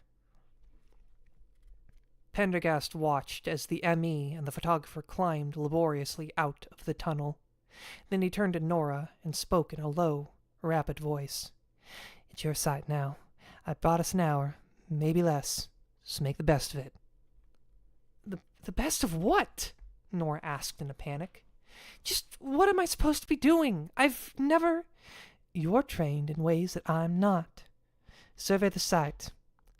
Pendergast watched as the M.E. and the photographer climbed laboriously out of the tunnel. Then he turned to Nora and spoke in a low, rapid voice. "It's your site now. I've brought us an hour, maybe less, so make the best of it." The best of what?" Nora asked in a panic. "Just what am I supposed to be doing? I've never—" "You're trained in ways that I'm not. Survey the site.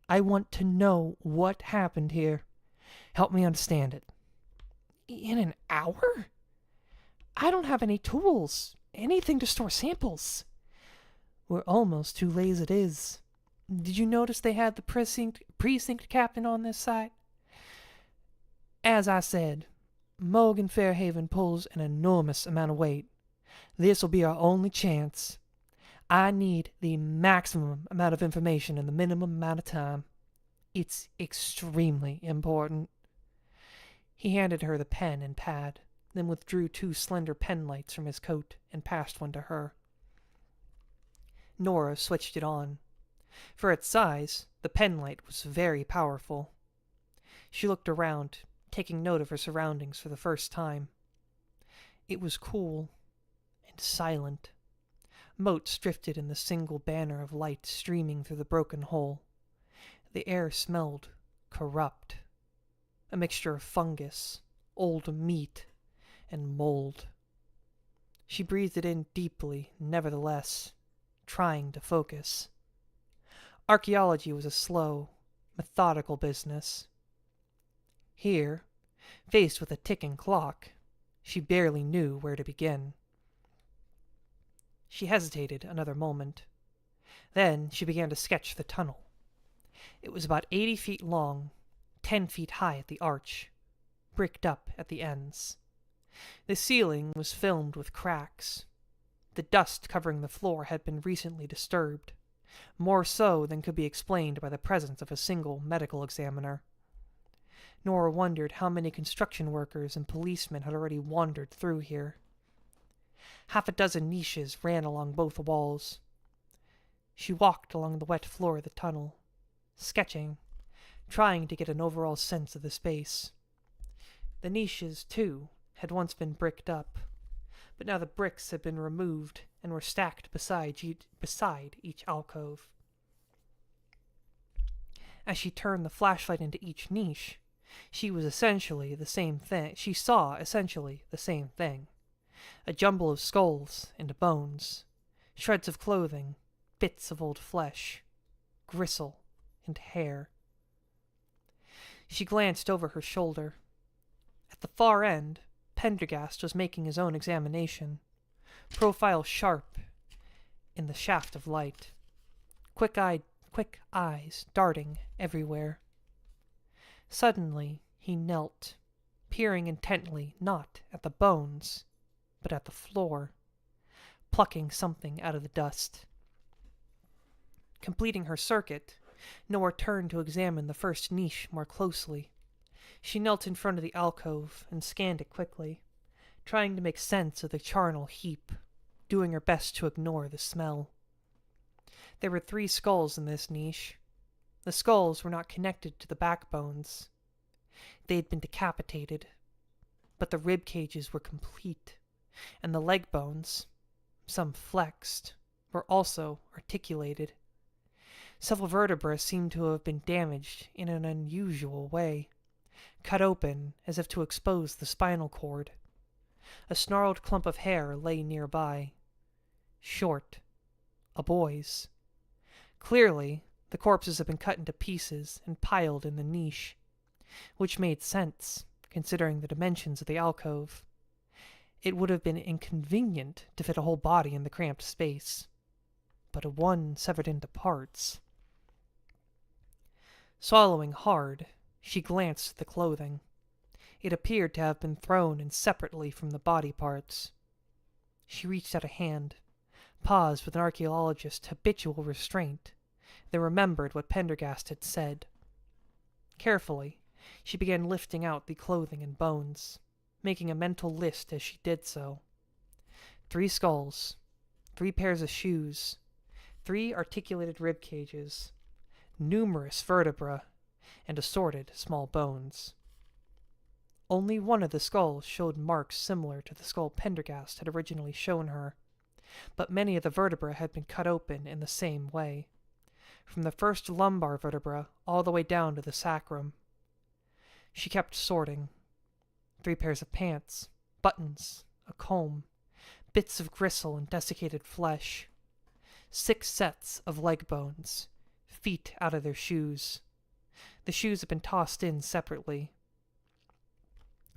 I want to know what happened here. Help me understand it." "In an hour? I don't have any tools, anything to store samples." "We're almost too late as it is. Did you notice they had the precinct captain on this site? As I said, Morgan Fairhaven pulls an enormous amount of weight. This will be our only chance. I need the maximum amount of information in the minimum amount of time. It's extremely important." He handed her the pen and pad, then withdrew 2 slender pen lights from his coat and passed one to her. Nora switched it on. For its size, the pen light was very powerful. She looked around, taking note of her surroundings for the first time. It was cool and silent. Motes drifted in the single banner of light streaming through the broken hole. The air smelled corrupt, a mixture of fungus, old meat, and mold. She breathed it in deeply, nevertheless, trying to focus. Archaeology was a slow, methodical business. Here, faced with a ticking clock, she barely knew where to begin. She hesitated another moment. Then she began to sketch the tunnel. It was about 80 feet long, 10 feet high at the arch, bricked up at the ends. The ceiling was filmed with cracks. The dust covering the floor had been recently disturbed, more so than could be explained by the presence of a single medical examiner. Nora wondered how many construction workers and policemen had already wandered through here. 6 niches ran along both walls. She walked along the wet floor of the tunnel, sketching, trying to get an overall sense of the space. The niches, too, had once been bricked up, but now the bricks had been removed and were stacked beside each alcove. As she turned the flashlight into each niche, she saw essentially the same thing. A jumble of skulls and bones, shreds of clothing, bits of old flesh, gristle, and hair. She glanced over her shoulder. At the far end, Pendergast was making his own examination, profile sharp in the shaft of light, quick eyes darting everywhere. Suddenly, he knelt, peering intently not at the bones, but at the floor, plucking something out of the dust. Completing her circuit, Nora turned to examine the first niche more closely. She knelt in front of the alcove and scanned it quickly, trying to make sense of the charnel heap. doing her best to ignore the smell. There were 3 skulls in this niche. The skulls were not connected to the backbones. They had been decapitated, but the rib cages were complete, and the leg bones, some flexed, were also articulated. Several vertebrae seemed to have been damaged in an unusual way, cut open as if to expose the spinal cord. A snarled clump of hair lay nearby. Short. A boy's. Clearly, the corpses had been cut into pieces and piled in the niche, which made sense, considering the dimensions of the alcove. It would have been inconvenient to fit a whole body in the cramped space, but one severed into parts. Swallowing hard, she glanced at the clothing. It appeared to have been thrown in separately from the body parts. She reached out a hand, paused with an archaeologist's habitual restraint, then remembered what Pendergast had said. Carefully, she began lifting out the clothing and bones, making a mental list as she did so. 3 skulls, 3 pairs of shoes, 3 articulated rib cages, numerous vertebrae, and assorted small bones. Only one of the skulls showed marks similar to the skull Pendergast had originally shown her, but many of the vertebrae had been cut open in the same way, from the first lumbar vertebra all the way down to the sacrum. She kept sorting. 3 pairs of pants, buttons, a comb, bits of gristle and desiccated flesh, 6 sets of leg bones, feet out of their shoes. The shoes had been tossed in separately.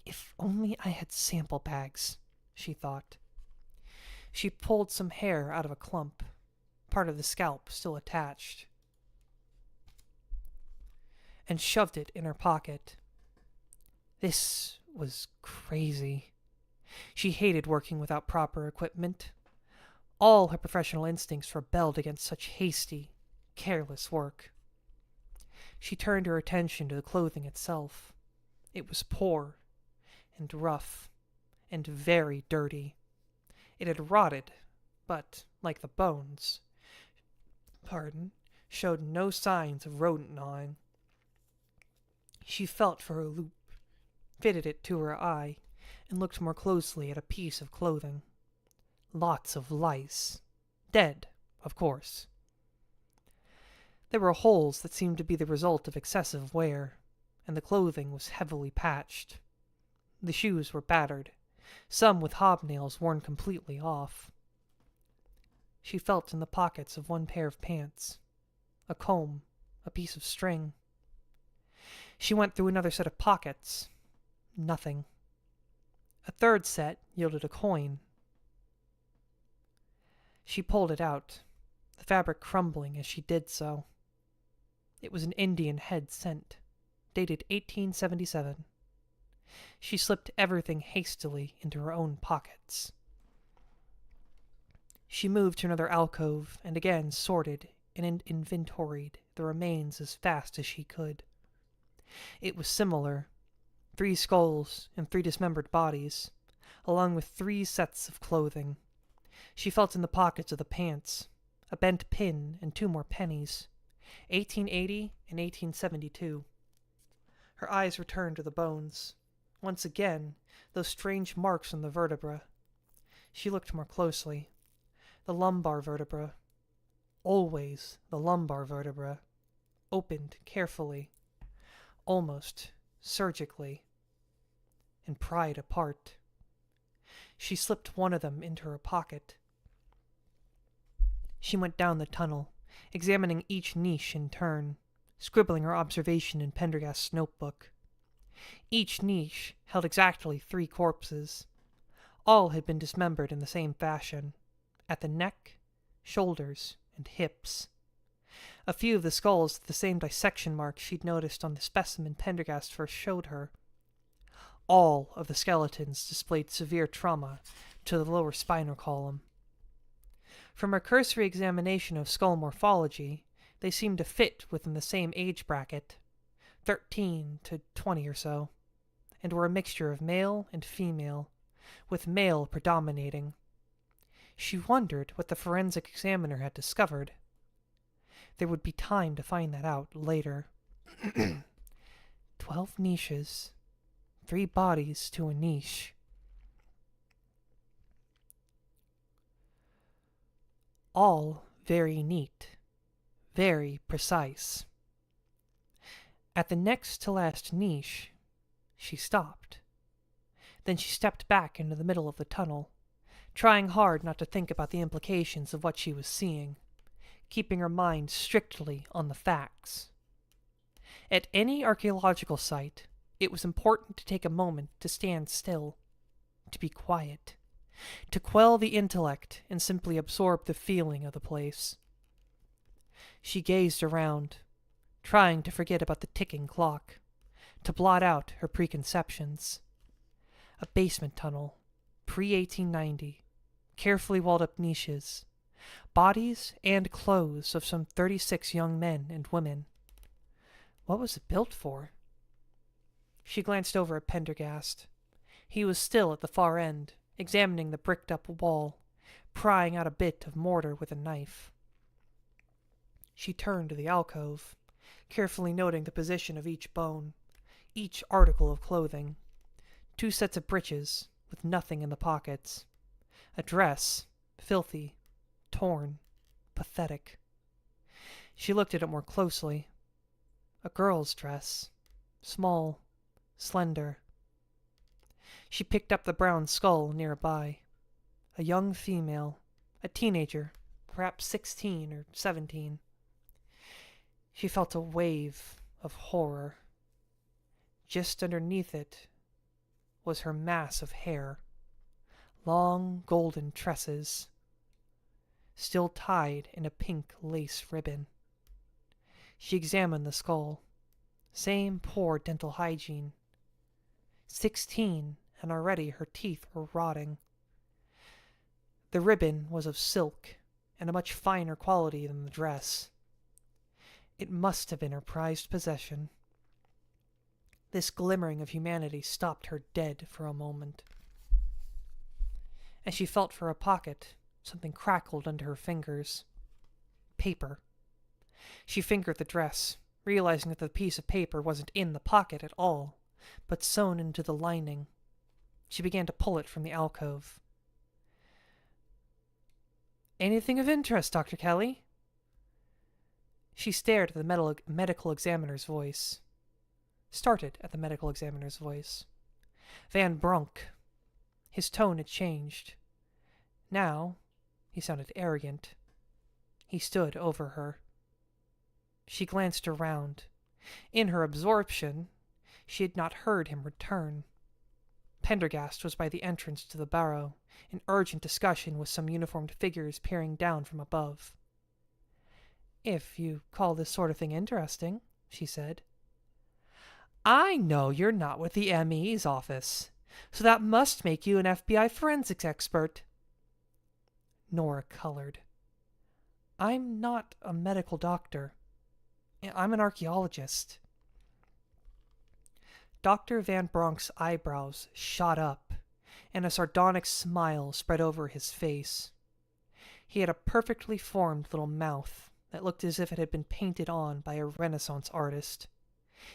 If only I had sample bags, she thought. She pulled some hair out of a clump, part of the scalp still attached, and shoved it in her pocket. This was crazy. She hated working without proper equipment. All her professional instincts rebelled against such hasty, careless work. She turned her attention to the clothing itself. It was poor, and rough, and very dirty. It had rotted, but, like the bones, showed no signs of rodent gnawing. She felt for her loop, fitted it to her eye, and looked more closely at a piece of clothing. Lots of lice. Dead, of course. There were holes that seemed to be the result of excessive wear, and the clothing was heavily patched. The shoes were battered, some with hobnails worn completely off. She felt in the pockets of one pair of pants, a comb, a piece of string. She went through another set of pockets. Nothing. A third set yielded a coin. She pulled it out, the fabric crumbling as she did so. It was an Indian head cent, dated 1877. She slipped everything hastily into her own pockets. She moved to another alcove and again sorted and inventoried the remains as fast as she could. It was similar. 3 skulls and 3 dismembered bodies, along with 3 sets of clothing. She felt in the pockets of the pants, a bent pin and 2 more pennies, 1880 and 1872. Her eyes returned to the bones. Once again, those strange marks on the vertebra. She looked more closely. The lumbar vertebra. Always the lumbar vertebra. Opened carefully, almost surgically, and pried apart. She slipped one of them into her pocket. She went down the tunnel, examining each niche in turn, scribbling her observation in Pendergast's notebook. Each niche held exactly 3 corpses. All had been dismembered in the same fashion, at the neck, shoulders, and hips. A few of the skulls had the same dissection marks she'd noticed on the specimen Pendergast first showed her. All of the skeletons displayed severe trauma to the lower spinal column. From her cursory examination of skull morphology, they seemed to fit within the same age bracket, 13 to 20 or so, and were a mixture of male and female, with male predominating. She wondered what the forensic examiner had discovered. There would be time to find that out later. 12 niches. 3 bodies to a niche. All very neat. Very precise. At the next to last niche, she stopped. Then she stepped back into the middle of the tunnel, trying hard not to think about the implications of what she was seeing, keeping her mind strictly on the facts. At any archaeological site, it was important to take a moment to stand still, to be quiet, to quell the intellect and simply absorb the feeling of the place. She gazed around, trying to forget about the ticking clock, to blot out her preconceptions. A basement tunnel, pre-1890, carefully walled up niches, bodies and clothes of some 36 young men and women. What was it built for? She glanced over at Pendergast. He was still at the far end, examining the bricked-up wall, prying out a bit of mortar with a knife. She turned to the alcove, carefully noting the position of each bone, each article of clothing. 2 sets of breeches, with nothing in the pockets. A dress, filthy, torn, pathetic. She looked at it more closely. A girl's dress, small, slender. She picked up the brown skull nearby. A young female, a teenager, perhaps 16 or 17. She felt a wave of horror. Just underneath it was her mass of hair, long golden tresses, still tied in a pink lace ribbon. She examined the skull. Same poor dental hygiene. 16, and already her teeth were rotting. The ribbon was of silk, and a much finer quality than the dress. It must have been her prized possession. This glimmering of humanity stopped her dead for a moment. As she felt for a pocket, something crackled under her fingers. Paper. She fingered the dress, realizing that the piece of paper wasn't in the pocket at all, but sewn into the lining. She began to pull it from the alcove. "Anything of interest, Dr. Kelly?" She stared at the medical examiner's voice. Started at the medical examiner's voice. Van Bronk. His tone had changed. Now, he sounded arrogant. He stood over her. She glanced around. In her absorption, she had not heard him return. Pendergast was by the entrance to the burrow, in urgent discussion with some uniformed figures peering down from above. "If you call this sort of thing interesting," she said. "I know you're not with the ME's office, so that must make you an FBI forensics expert." Nora colored. "I'm not a medical doctor. I'm an archaeologist." Dr. Van Bronk's eyebrows shot up, and a sardonic smile spread over his face. He had a perfectly formed little mouth that looked as if it had been painted on by a Renaissance artist.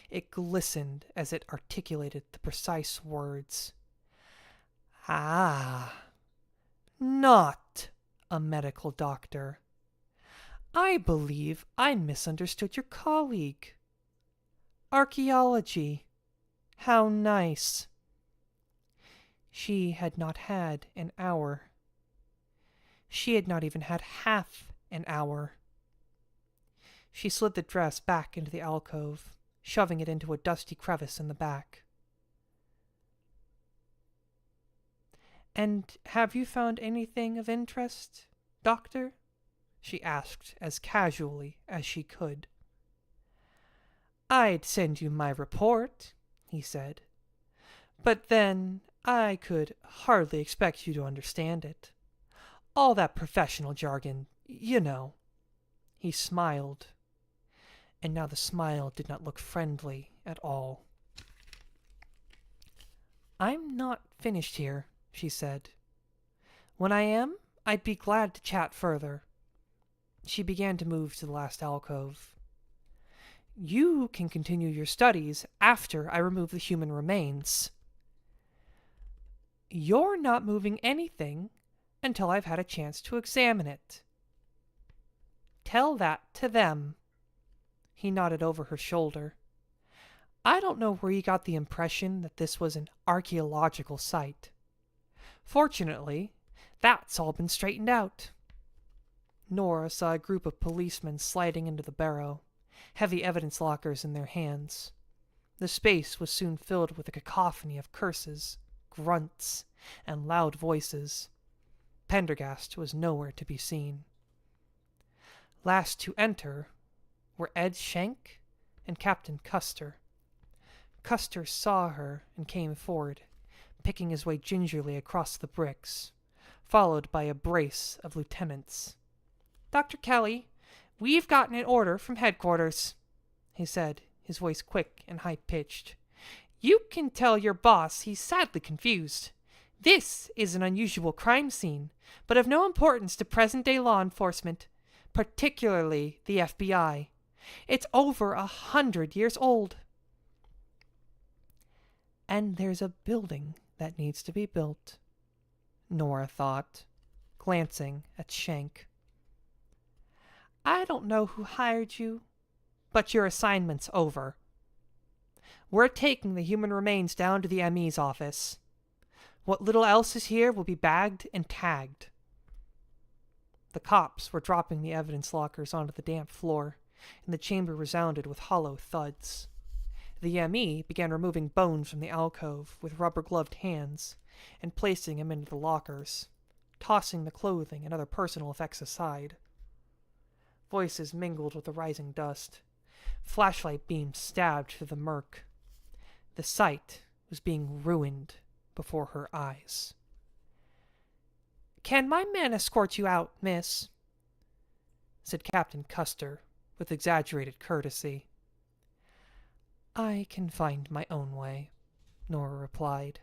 It glistened as it articulated the precise words. "Ah, not a medical doctor. I believe I misunderstood your colleague. Archaeology. How nice." She had not had an hour. She had not even had half an hour. She slid the dress back into the alcove, shoving it into a dusty crevice in the back. "And have you found anything of interest, Doctor?" she asked as casually as she could. "I'd send you my report," he said. "But then I could hardly expect you to understand it. All that professional jargon, you know." He smiled, and now the smile did not look friendly at all. "I'm not finished here," she said. "When I am, I'd be glad to chat further. She began to move to the last alcove. You can continue your studies after I remove the human remains. You're not moving anything until I've had a chance to examine it. Tell that to them. He nodded over her shoulder. I don't know where you got the impression that this was an archaeological site. Fortunately, that's all been straightened out. Nora saw a group of policemen sliding into the barrow, heavy evidence lockers in their hands. The space was soon filled with a cacophony of curses, grunts, and loud voices. Pendergast was nowhere to be seen. Last to enter were Ed Schenk and Captain Custer. Custer saw her and came forward, picking his way gingerly across the bricks, followed by a brace of lieutenants. Dr. Kelly, we've gotten an order from headquarters, he said, his voice quick and high-pitched. You can tell your boss he's sadly confused. This is an unusual crime scene, but of no importance to present-day law enforcement, particularly the FBI. It's over 100 years old. And there's a building that needs to be built, Nora thought, glancing at Schenk. I don't know who hired you, but your assignment's over. We're taking the human remains down to the ME's office. What little else is here will be bagged and tagged. The cops were dropping the evidence lockers onto the damp floor, and the chamber resounded with hollow thuds. The ME began removing bones from the alcove with rubber-gloved hands and placing them into the lockers, tossing the clothing and other personal effects aside. Voices mingled with the rising dust. Flashlight beams stabbed through the murk. The site was being ruined before her eyes. "Can my men escort you out, miss?" said Captain Custer with exaggerated courtesy. "I can find my own way," Nora replied.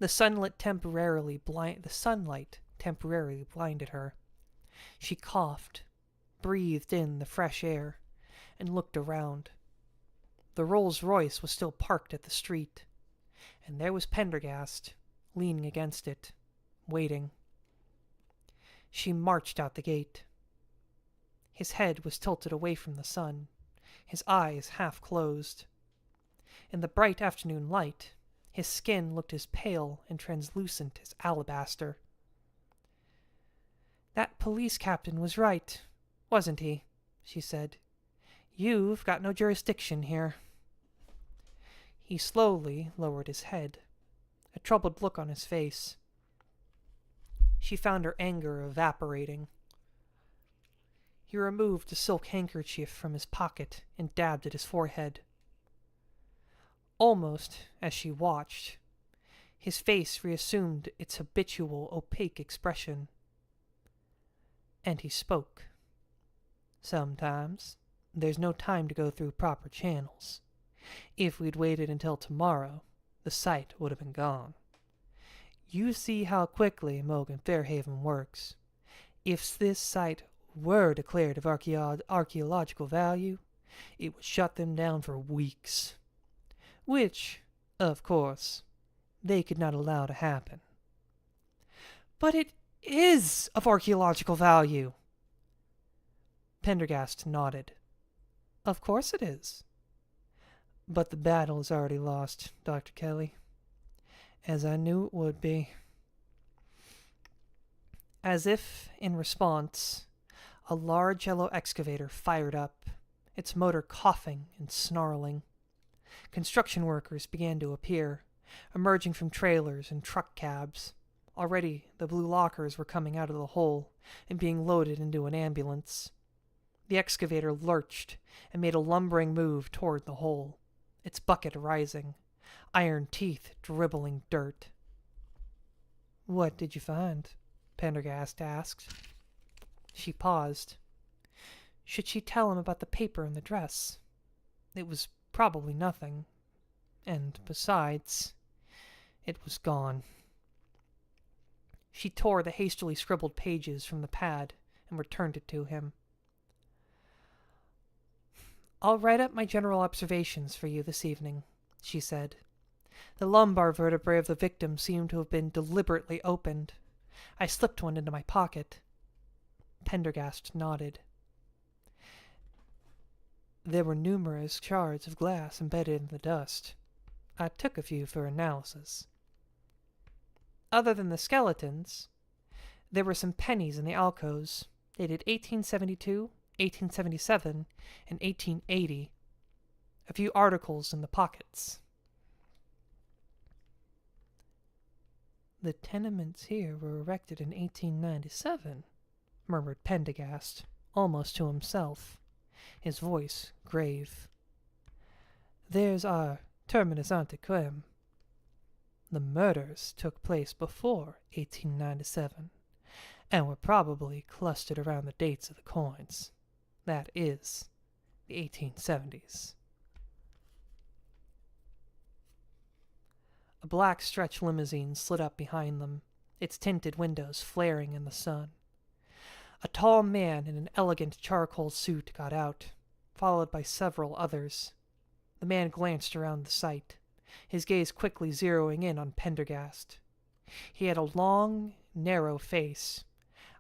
The sunlight temporarily blinded her. She coughed, breathed in the fresh air, and looked around. The Rolls-Royce was still parked at the street, and there was Pendergast, leaning against it, waiting. She marched out the gate. His head was tilted away from the sun, his eyes half closed. In the bright afternoon light, his skin looked as pale and translucent as alabaster. "That police captain was right, wasn't he?" she said. "You've got no jurisdiction here." He slowly lowered his head, a troubled look on his face. She found her anger evaporating. He removed a silk handkerchief from his pocket and dabbed at his forehead. Almost as she watched, his face reassumed its habitual opaque expression. And he spoke. "Sometimes there's no time to go through proper channels. If we'd waited until tomorrow, the site would have been gone. You see how quickly Mogan Fairhaven works. If this site were declared of archaeological value, it would shut them down for weeks. Which, of course, they could not allow to happen." "But it is of archaeological value." Pendergast nodded. "Of course it is. But the battle is already lost, Dr. Kelly, as I knew it would be." As if in response, a large yellow excavator fired up, its motor coughing and snarling. Construction workers began to appear, emerging from trailers and truck cabs. Already the blue lockers were coming out of the hole and being loaded into an ambulance. The excavator lurched and made a lumbering move toward the hole, its bucket rising, iron teeth dribbling dirt. "What did you find?" Pendergast asked. She paused. Should she tell him about the paper and the dress? It was probably nothing. And besides, it was gone. She tore the hastily scribbled pages from the pad and returned it to him. "I'll write up my general observations for you this evening," she said. "The lumbar vertebrae of the victim seem to have been deliberately opened. I slipped one into my pocket." Pendergast nodded. "There were numerous shards of glass embedded in the dust. I took a few for analysis." "Other than the skeletons, there were some pennies in the alcoves, dated 1872, 1877, and 1880. A few articles in the pockets." "The tenements here were erected in 1897, murmured Pendergast, almost to himself, his voice grave. "There's our terminus ante quem. The murders took place before 1897, and were probably clustered around the dates of the coins. That is, the 1870s. A black stretch limousine slid up behind them, its tinted windows flaring in the sun. A tall man in an elegant charcoal suit got out, followed by several others. The man glanced around the sight, his gaze quickly zeroing in on Pendergast. He had a long, narrow face,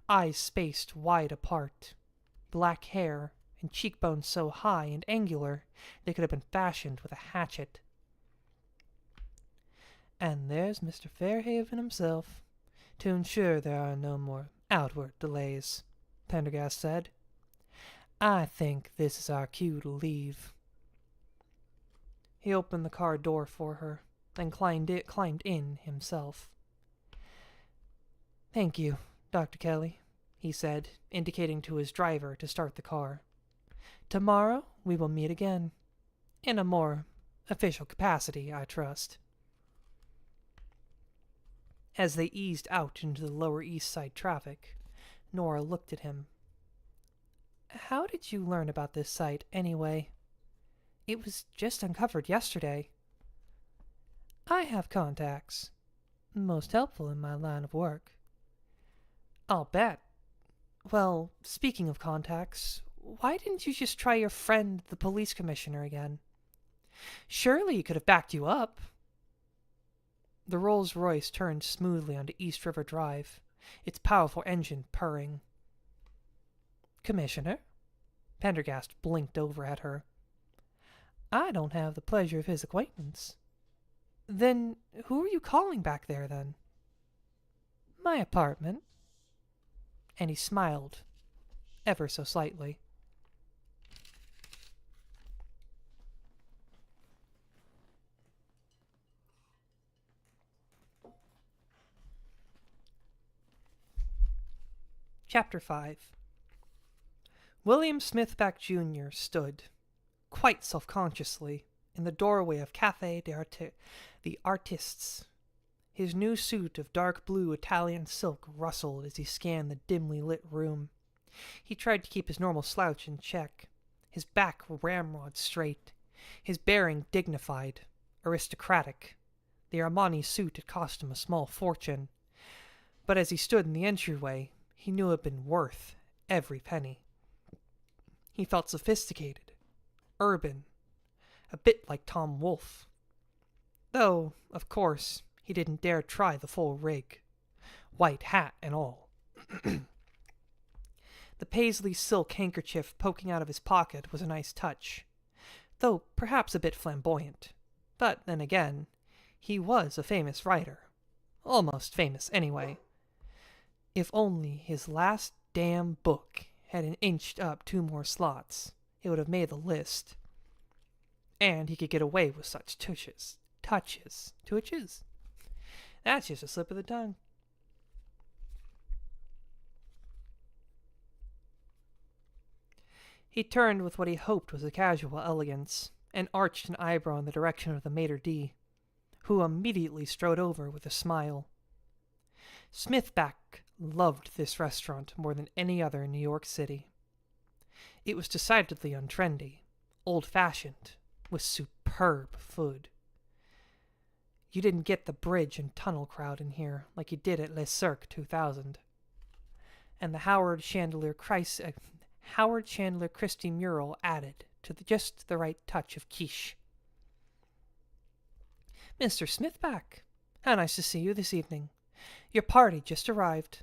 eyes spaced wide apart, black hair, and cheekbones so high and angular they could have been fashioned with a hatchet. "And there's Mr. Fairhaven himself, to ensure there are no more outward delays," Pendergast said. "I think this is our cue to leave." He opened the car door for her, then climbed in himself. "Thank you, Dr. Kelly," he said, indicating to his driver to start the car. "Tomorrow we will meet again, in a more official capacity, I trust." As they eased out into the Lower East Side traffic, Nora looked at him. "How did you learn about this site, anyway? It was just uncovered yesterday." "I have contacts. Most helpful in my line of work." "I'll bet. Well, speaking of contacts, why didn't you just try your friend, the police commissioner, again? Surely he could have backed you up." The Rolls-Royce turned smoothly onto East River Drive, its powerful engine purring. "Commissioner?" Pendergast blinked over at her. "I don't have the pleasure of his acquaintance." "Then who are you calling back there, then?" "My apartment." And he smiled, ever so slightly. Chapter 5. William Smithback Jr. stood, quite self-consciously, in the doorway of Café the Artistes. His new suit of dark blue Italian silk rustled as he scanned the dimly lit room. He tried to keep his normal slouch in check, his back ramrod straight, his bearing dignified, aristocratic. The Armani suit had cost him a small fortune, but as he stood in the entryway, he knew it had been worth every penny. He felt sophisticated, urban, a bit like Tom Wolfe. Though, of course, he didn't dare try the full rig, white hat and all. The paisley silk handkerchief poking out of his pocket was a nice touch, though perhaps a bit flamboyant. But then again, he was a famous writer. Almost famous, anyway. If only his last damn book hadn't inched up 2 more slots, it would have made the list. And he could get away with such touches. That's just a slip of the tongue. He turned with what he hoped was a casual elegance, and arched an eyebrow in the direction of the maitre d', who immediately strode over with a smile. Smithback loved this restaurant more than any other in New York City. It was decidedly untrendy, old-fashioned, with superb food. You didn't get the bridge and tunnel crowd in here like you did at Le Cirque 2000. And the Howard Chandler Christie mural added to just the right touch of quiche. Mr. Smithback, how nice to see you this evening. Your party just arrived.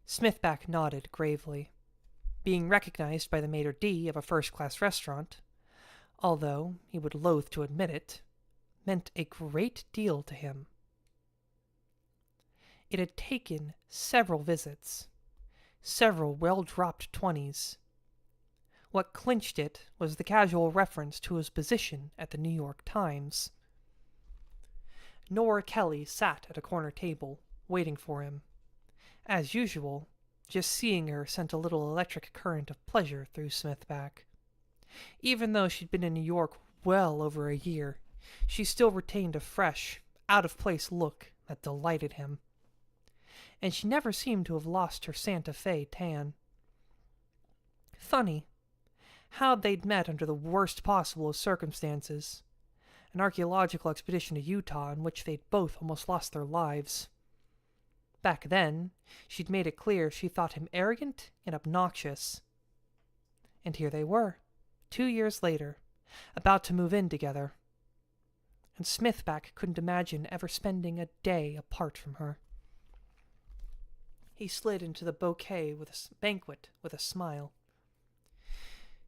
Smithback nodded gravely. Being recognized by the maitre d' of a first-class restaurant, although he would loathe to admit it, meant a great deal to him. It had taken several visits, several well-dropped 20s. What clinched it was the casual reference to his position at the New York Times. Nora Kelly sat at a corner table, waiting for him. As usual, just seeing her sent a little electric current of pleasure through Smithback. Even though she'd been in New York well over a year, she still retained a fresh, out-of-place look that delighted him. And she never seemed to have lost her Santa Fe tan. Funny, how they'd met under the worst possible of circumstances. An archaeological expedition to Utah in which they'd both almost lost their lives. Back then, she'd made it clear she thought him arrogant and obnoxious. And here they were, 2 years later, about to move in together. And Smithback couldn't imagine ever spending a day apart from her. He slid into the banquet with a smile.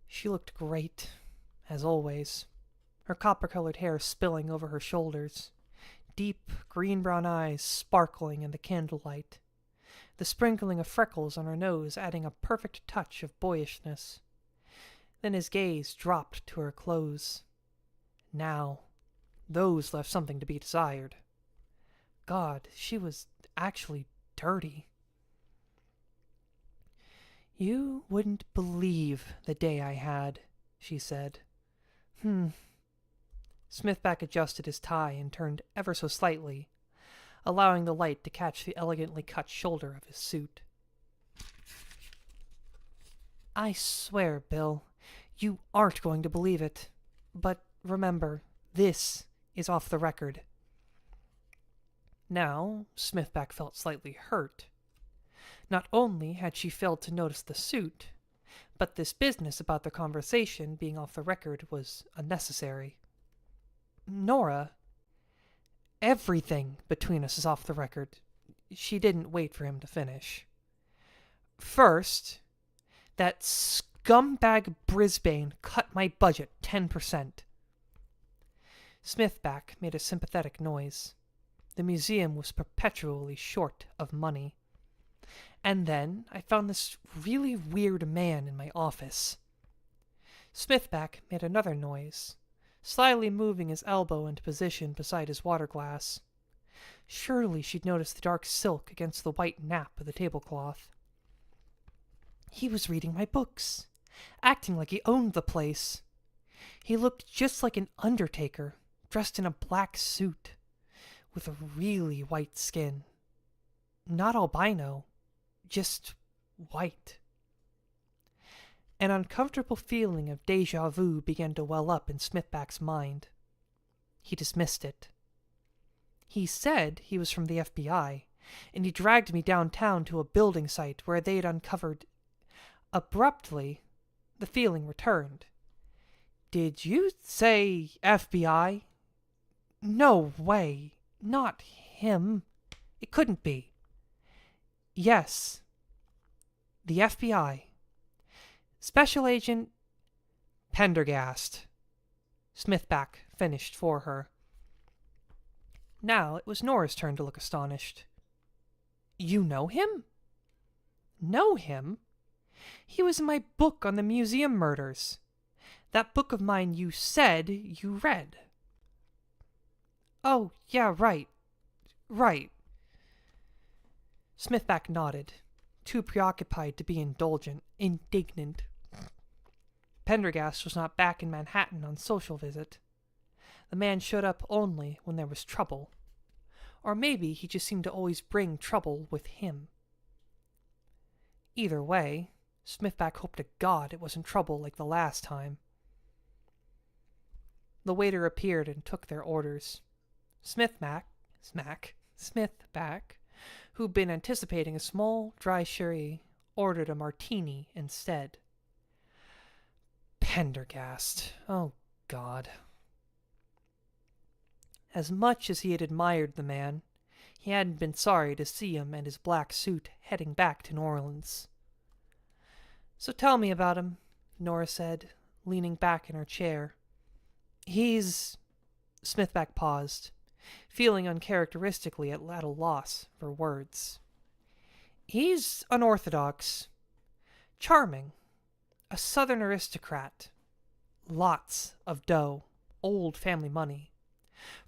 She looked great, as always, her copper-colored hair spilling over her shoulders, deep green-brown eyes sparkling in the candlelight, the sprinkling of freckles on her nose adding a perfect touch of boyishness. Then his gaze dropped to her clothes. Now, those left something to be desired. God, she was actually dirty. You wouldn't believe the day I had, she said. Smithback adjusted his tie and turned ever so slightly, allowing the light to catch the elegantly cut shoulder of his suit. I swear, Bill, you aren't going to believe it. But remember, this is off the record. Now, Smithback felt slightly hurt. Not only had she failed to notice the suit, but this business about their conversation being off the record was unnecessary. Nora, everything between us is off the record. She didn't wait for him to finish. First, that scumbag Brisbane cut my budget 10%. Smithback made a sympathetic noise. The museum was perpetually short of money. And then I found this really weird man in my office. Smithback made another noise, slyly moving his elbow into position beside his water glass. Surely she'd noticed the dark silk against the white nap of the tablecloth. He was reading my books, acting like he owned the place. He looked just like an undertaker, dressed in a black suit, with a really white skin. Not albino, just white. An uncomfortable feeling of déjà vu began to well up in Smithback's mind. He dismissed it. He said he was from the FBI, and he dragged me downtown to a building site where they'd uncovered... Abruptly, the feeling returned. Did you say FBI? No way. Not him. It couldn't be. Yes. The FBI. Special Agent Pendergast. Smithback finished for her. Now it was Nora's turn to look astonished. You know him? Know him? He was in my book on the museum murders. That book of mine you said you read. Oh, yeah, right. Right. Smithback nodded, too preoccupied to be indignant. Pendergast was not back in Manhattan on social visit. The man showed up only when there was trouble. Or maybe he just seemed to always bring trouble with him. Either way, Smithback hoped to God it wasn't trouble like the last time. The waiter appeared and took their orders. Smithback, who'd been anticipating a small, dry sherry, ordered a martini instead. Pendergast. Oh, God. As much as he had admired the man, he hadn't been sorry to see him and his black suit heading back to New Orleans. So tell me about him, Nora said, leaning back in her chair. He's... Smithback paused, feeling uncharacteristically at a loss for words. He's unorthodox, charming, a southern aristocrat, lots of dough, old family money,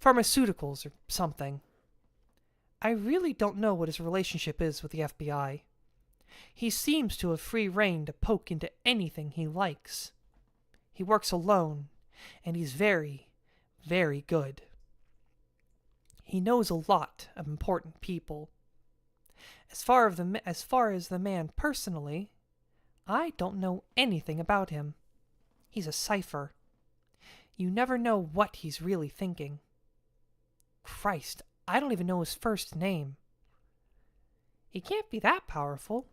pharmaceuticals or something. I really don't know what his relationship is with the FBI. He seems to have free rein to poke into anything he likes. He works alone, and he's very, very good. He knows a lot of important people. As far as the man personally, I don't know anything about him. He's a cipher. You never know what he's really thinking. Christ, I don't even know his first name. He can't be that powerful.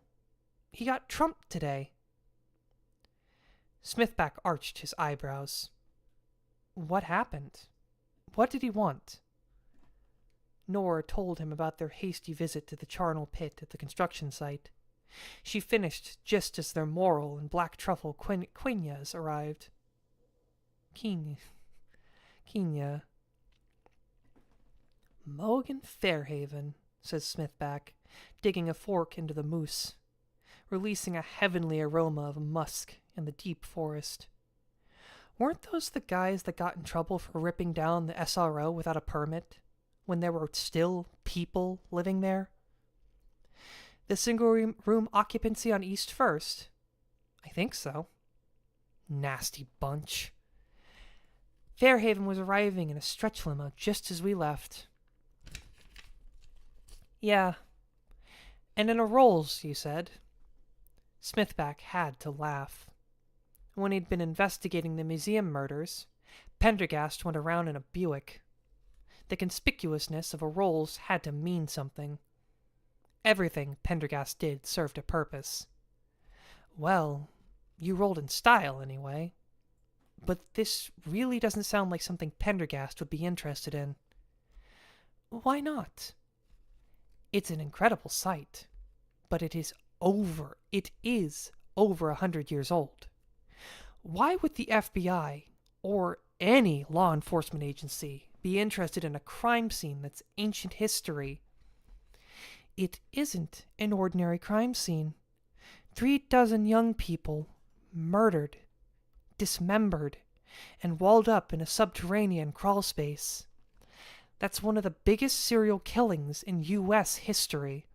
He got trumped today. Smithback arched his eyebrows. What happened? What did he want? Nora told him about their hasty visit to the charnel pit at the construction site. She finished just as their moral and black truffle quinnas arrived. Quina. Mogan Fairhaven, says Smithback, digging a fork into the mousse, releasing a heavenly aroma of musk in the deep forest. Weren't those the guys that got in trouble for ripping down the SRO without a permit, when there were still people living there? The single room occupancy on East First? I think so. Nasty bunch. Fairhaven was arriving in a stretch limo just as we left. Yeah. And in a Rolls, you said. Smithback had to laugh. When he'd been investigating the museum murders, Pendergast went around in a Buick. The conspicuousness of a Rolls had to mean something. Everything Pendergast did served a purpose. Well, you rolled in style, anyway. But this really doesn't sound like something Pendergast would be interested in. Why not? It's an incredible sight, but it is over 100 years old. Why would the FBI, or any law enforcement agency, be interested in a crime scene that's ancient history? It isn't an ordinary crime scene. 36 young people murdered, dismembered, and walled up in a subterranean crawl space. That's one of the biggest serial killings in U.S. history.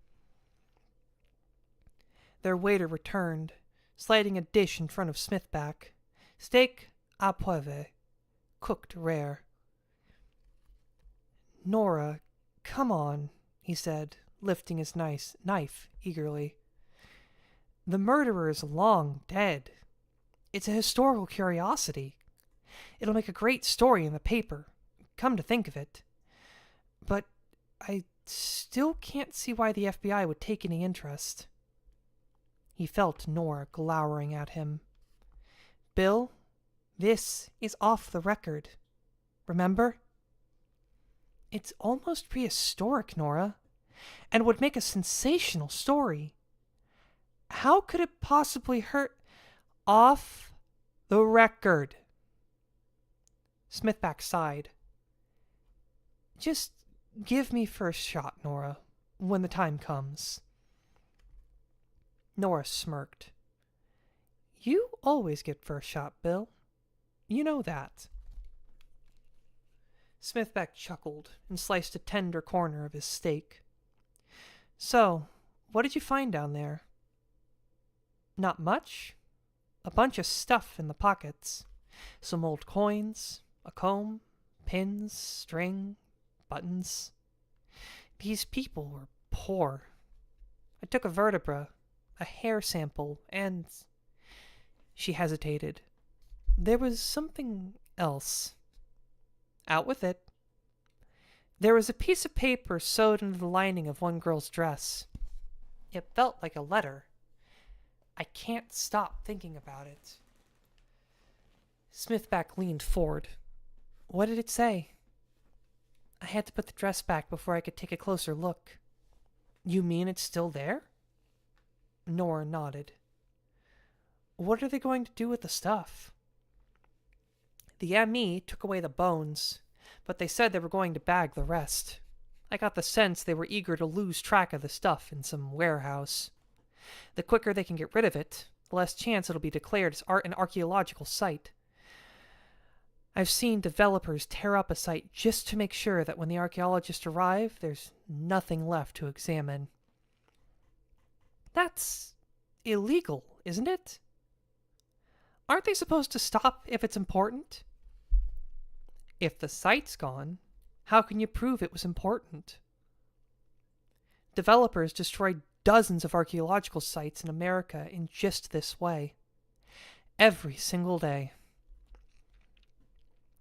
Their waiter returned, sliding a dish in front of Smithback. Steak à poivre, cooked rare. Nora, come on, he said, lifting his knife eagerly. The murderer is long dead. It's a historical curiosity. It'll make a great story in the paper, come to think of it. But I still can't see why the FBI would take any interest. He felt Nora glowering at him. Bill, this is off the record. Remember? It's almost prehistoric, Nora, and would make a sensational story. How could it possibly hurt? Off the record. Smithback sighed. Just give me first shot, Nora, when the time comes. Nora smirked. You always get first shot, Bill. You know that. Smithback chuckled and sliced a tender corner of his steak. So, what did you find down there? Not much. A bunch of stuff in the pockets. Some old coins, a comb, pins, string, buttons. These people were poor. I took a vertebra, a hair sample, and... She hesitated. There was something else. Out with it. There was a piece of paper sewed into the lining of one girl's dress. It felt like a letter. I can't stop thinking about it. Smithback leaned forward. What did it say? I had to put the dress back before I could take a closer look. You mean it's still there? Nora nodded. What are they going to do with the stuff? The ME took away the bones, but they said they were going to bag the rest. I got the sense they were eager to lose track of the stuff in some warehouse. The quicker they can get rid of it, the less chance it'll be declared as an archaeological site. I've seen developers tear up a site just to make sure that when the archaeologists arrive, there's nothing left to examine. That's illegal, isn't it? Aren't they supposed to stop if it's important? If the site's gone, how can you prove it was important? Developers destroyed dozens of archaeological sites in America in just this way. Every single day.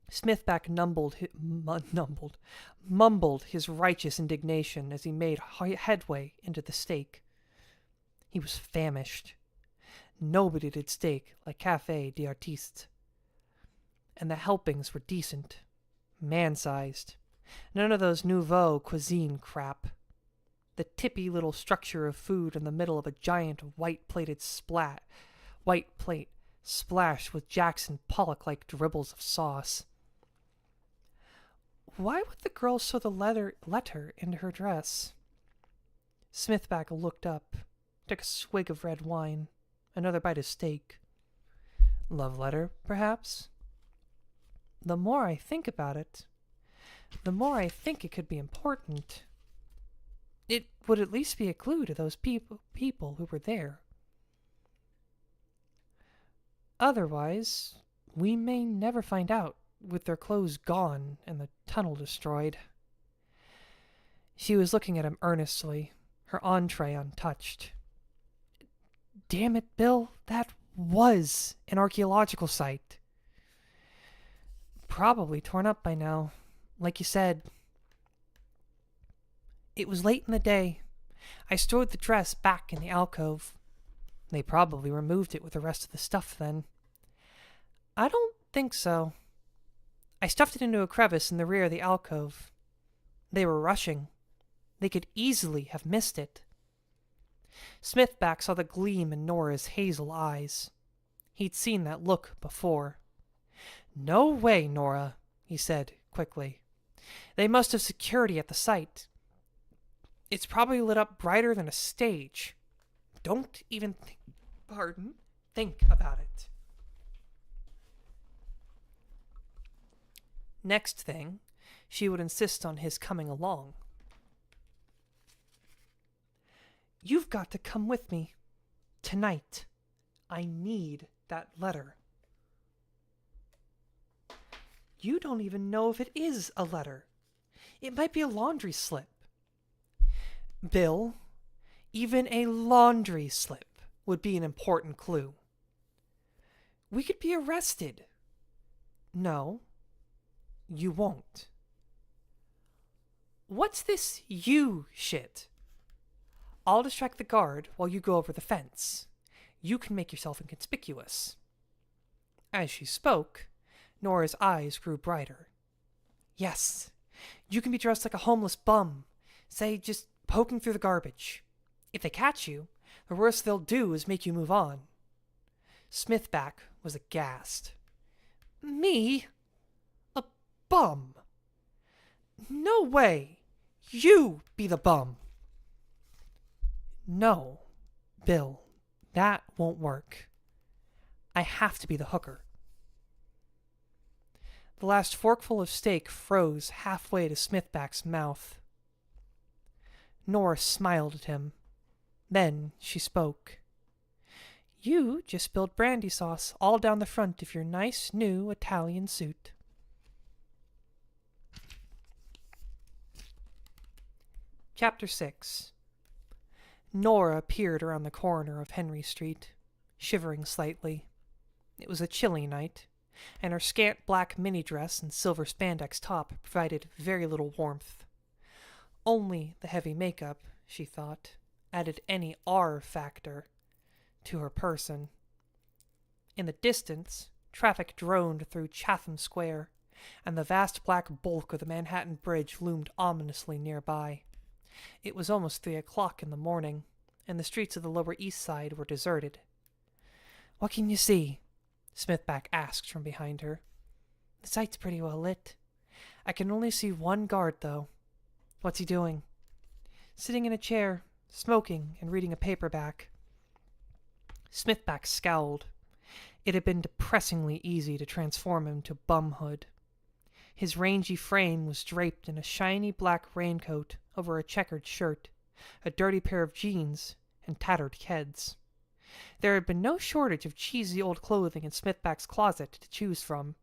Smithback mumbled his righteous indignation as he made headway into the steak. He was famished. Nobody did steak like Café d'Artistes. And the helpings were decent, man-sized. None of those nouveau cuisine crap. The tippy little structure of food in the middle of a giant white plate splashed with Jackson Pollock-like dribbles of sauce. Why would the girl sew the letter into her dress? Smithback looked up, took a swig of red wine, another bite of steak. Love letter, perhaps? The more I think about it, the more I think it could be important. It would at least be a clue to those people who were there. Otherwise, we may never find out, with their clothes gone and the tunnel destroyed. She was looking at him earnestly, her entree untouched. Damn it, Bill, that was an archaeological site. Probably torn up by now, like you said. It was late in the day. I stored the dress back in the alcove. They probably removed it with the rest of the stuff then. I don't think so. I stuffed it into a crevice in the rear of the alcove. They were rushing. They could easily have missed it. Smithback saw the gleam in Nora's hazel eyes. He'd seen that look before. No way, Nora, he said quickly. They must have security at the site. It's probably lit up brighter than a stage. Don't even think about it. Next thing, she would insist on his coming along. You've got to come with me. Tonight. I need that letter. You don't even know if it is a letter. It might be a laundry slip. Bill, even a laundry slip would be an important clue. We could be arrested. No, you won't. What's this you shit? I'll distract the guard while you go over the fence. You can make yourself inconspicuous. As she spoke, Nora's eyes grew brighter. Yes, you can be dressed like a homeless bum, say just poking through the garbage. If they catch you, the worst they'll do is make you move on. Smithback was aghast. Me? A bum? No way! You be the bum! No, Bill, that won't work. I have to be the hooker. The last forkful of steak froze halfway to Smithback's mouth. Nora smiled at him. Then she spoke. You just spilled brandy sauce all down the front of your nice new Italian suit. Chapter 6. Nora peered around the corner of Henry Street, shivering slightly. It was a chilly night, and her scant black mini dress and silver spandex top provided very little warmth. Only the heavy makeup, she thought, added any R factor to her person. In the distance, traffic droned through Chatham Square, and the vast black bulk of the Manhattan Bridge loomed ominously nearby. It was almost 3 o'clock in the morning, and the streets of the Lower East Side were deserted. "What can you see?" Smithback asked from behind her. "The site's pretty well lit. I can only see one guard, though." "What's he doing?" "Sitting in a chair, smoking and reading a paperback." Smithback scowled. It had been depressingly easy to transform him to bumhood. His rangy frame was draped in a shiny black raincoat over a checkered shirt, a dirty pair of jeans, and tattered keds. There had been no shortage of cheesy old clothing in Smithback's closet to choose from.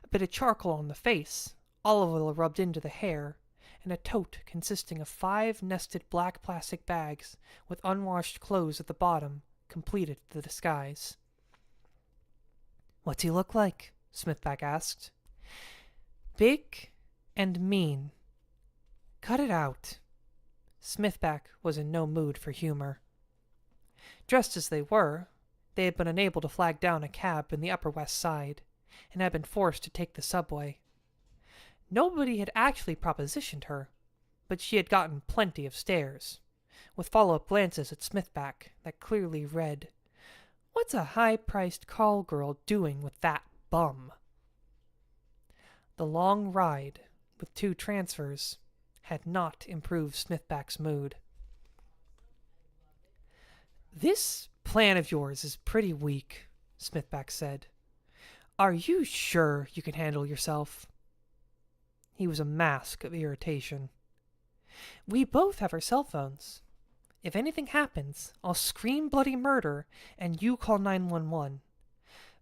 A bit of charcoal on the face, olive oil rubbed into the hair, and a tote consisting of 5 nested black plastic bags with unwashed clothes at the bottom completed the disguise. "What's he look like?" Smithback asked. "Big and mean." "Cut it out." Smithback was in no mood for humor. Dressed as they were, they had been unable to flag down a cab in the Upper West Side, and had been forced to take the subway. Nobody had actually propositioned her, but she had gotten plenty of stares, with follow-up glances at Smithback that clearly read, "What's a high-priced call girl doing with that bum?" The long ride, with 2 transfers, had not improved Smithback's mood. "This plan of yours is pretty weak," Smithback said. "Are you sure you can handle yourself?" He was a mask of irritation. "We both have our cell phones. If anything happens, I'll scream bloody murder and you call 911.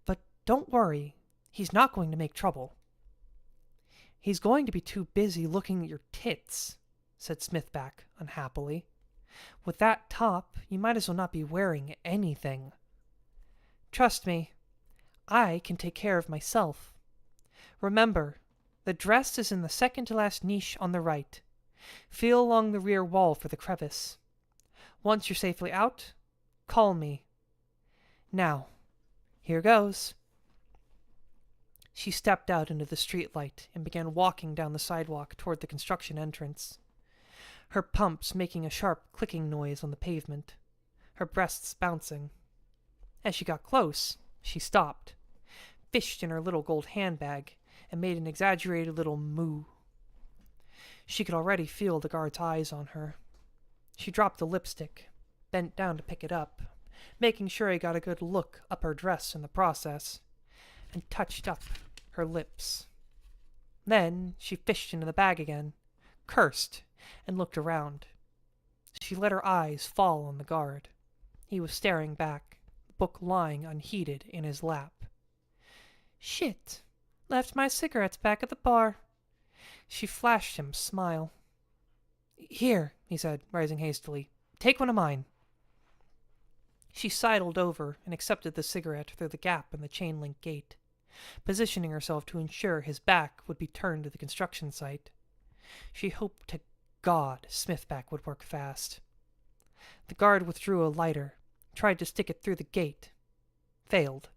But don't worry, he's not going to make trouble." "He's going to be too busy looking at your tits," said Smithback unhappily. "With that top, you might as well not be wearing anything." "Trust me, I can take care of myself. Remember, the dress is in the second-to-last niche on the right. Feel along the rear wall for the crevice. Once you're safely out, call me. Now, here goes." She stepped out into the streetlight and began walking down the sidewalk toward the construction entrance, her pumps making a sharp clicking noise on the pavement, her breasts bouncing. As she got close, she stopped, fished in her little gold handbag, and made an exaggerated little moo. She could already feel the guard's eyes on her. She dropped the lipstick, bent down to pick it up, making sure he got a good look up her dress in the process, and touched up her lips. Then she fished into the bag again, cursed, and looked around. She let her eyes fall on the guard. He was staring back, the book lying unheeded in his lap. "Shit, left my cigarettes back at the bar." She flashed him a smile. "Here," he said, rising hastily. "Take one of mine." She sidled over and accepted the cigarette through the gap in the chain-link gate, positioning herself to ensure his back would be turned to the construction site. She hoped to God Smithback would work fast. The guard withdrew a lighter, tried to stick it through the gate. Failed.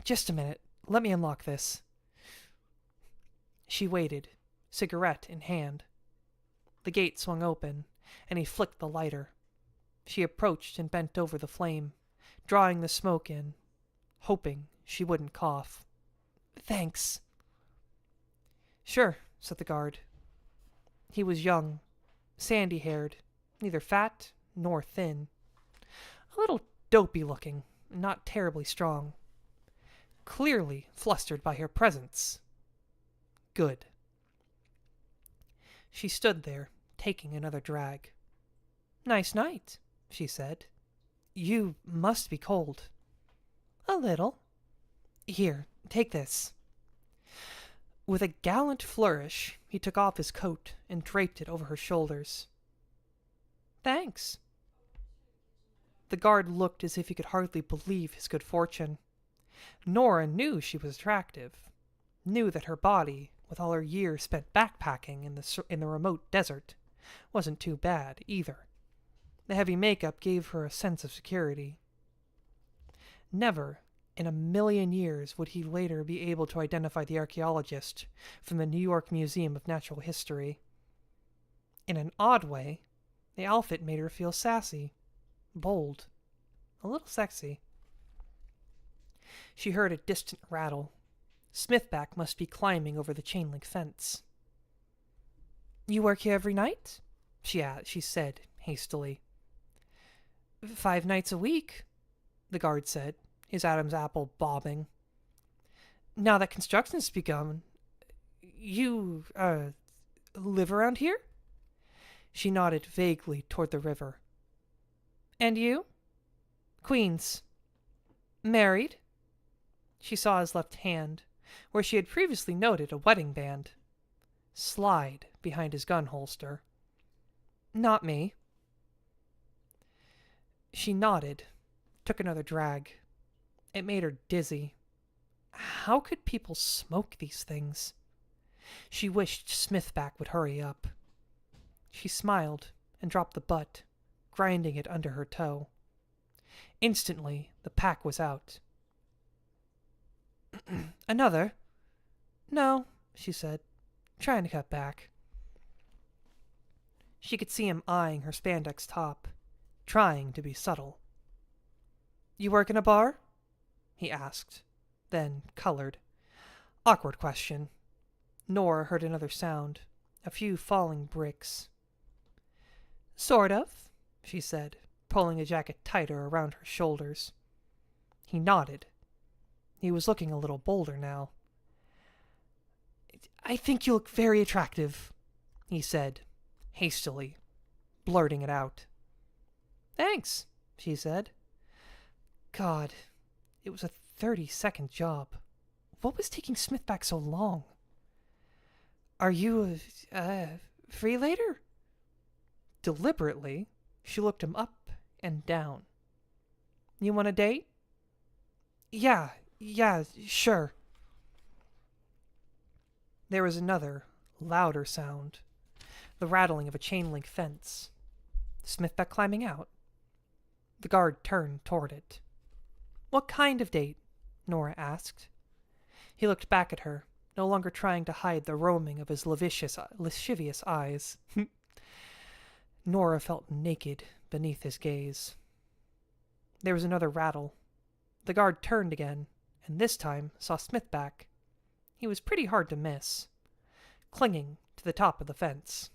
"Just a minute. Let me unlock this." She waited, cigarette in hand. The gate swung open, and he flicked the lighter. She approached and bent over the flame, drawing the smoke in, hoping she wouldn't cough. "Thanks." "Sure," said the guard. He was young, sandy-haired, neither fat nor thin. A little dopey-looking, not terribly strong. Clearly flustered by her presence. Good. She stood there, taking another drag. "Nice night," she said. "You must be cold." "A little." "Here, take this." With a gallant flourish, he took off his coat and draped it over her shoulders. "Thanks." The guard looked as if he could hardly believe his good fortune. Nora knew she was attractive, knew that her body, with all her years spent backpacking in the remote desert, wasn't too bad either. The heavy makeup gave her a sense of security. Never in a million years would he later be able to identify the archaeologist from the New York Museum of Natural History. In an odd way, the outfit made her feel sassy, bold, a little sexy. She heard a distant rattle. Smithback must be climbing over the chain-link fence. "You work here every night?" she said hastily. "5 nights a week," the guard said, his Adam's apple bobbing. "Now that construction's begun, you, live around here?" She nodded vaguely toward the river. "And you?" "Queens." "Married?" She saw his left hand, where she had previously noted a wedding band, slide behind his gun holster. "Not me." She nodded, took another drag. It made her dizzy. How could people smoke these things? She wished Smithback would hurry up. She smiled and dropped the butt, grinding it under her toe. Instantly, the pack was out. "Another?" "No," she said, trying to cut back. She could see him eyeing her spandex top, trying to be subtle. "You work in a bar?" he asked, then colored. Awkward question. Nora heard another sound, a few falling bricks. "Sort of," she said, pulling the jacket tighter around her shoulders. He nodded. He was looking a little bolder now. "I think you look very attractive," he said, hastily, blurting it out. "Thanks," she said. God, it was a 30-second job. What was taking Smithback so long? "Are you, free later?" Deliberately, she looked him up and down. "You want a date?" Yeah, sure." There was another, louder sound. The rattling of a chain-link fence. Smithback climbing out. The guard turned toward it. "What kind of date?" Nora asked. He looked back at her, no longer trying to hide the roaming of his lascivious eyes. Nora felt naked beneath his gaze. There was another rattle. The guard turned again, and this time saw Smithback. He was pretty hard to miss, clinging to the top of the fence,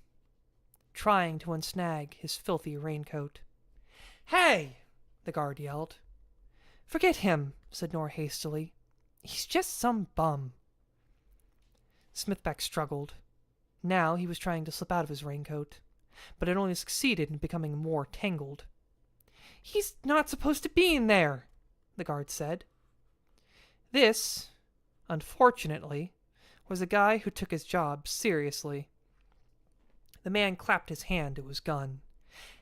trying to unsnag his filthy raincoat. "Hey!" the guard yelled. "Forget him," said Nora hastily. "He's just some bum." Smithback struggled. Now he was trying to slip out of his raincoat, but it only succeeded in becoming more tangled. "He's not supposed to be in there," the guard said. This, unfortunately, was a guy who took his job seriously. The man clapped his hand to his gun.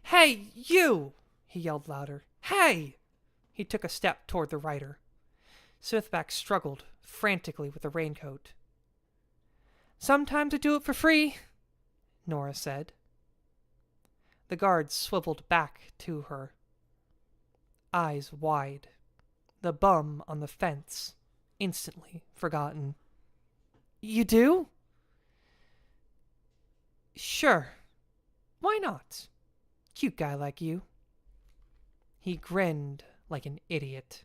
"Hey, you!" he yelled louder. "Hey!" He took a step toward the rider. Smithback struggled frantically with the raincoat. "Sometimes I do it for free," Nora said. The guard swiveled back to her, eyes wide. The bum on the fence, instantly forgotten. "You do?" "Sure. Why not? Cute guy like you." He grinned like an idiot.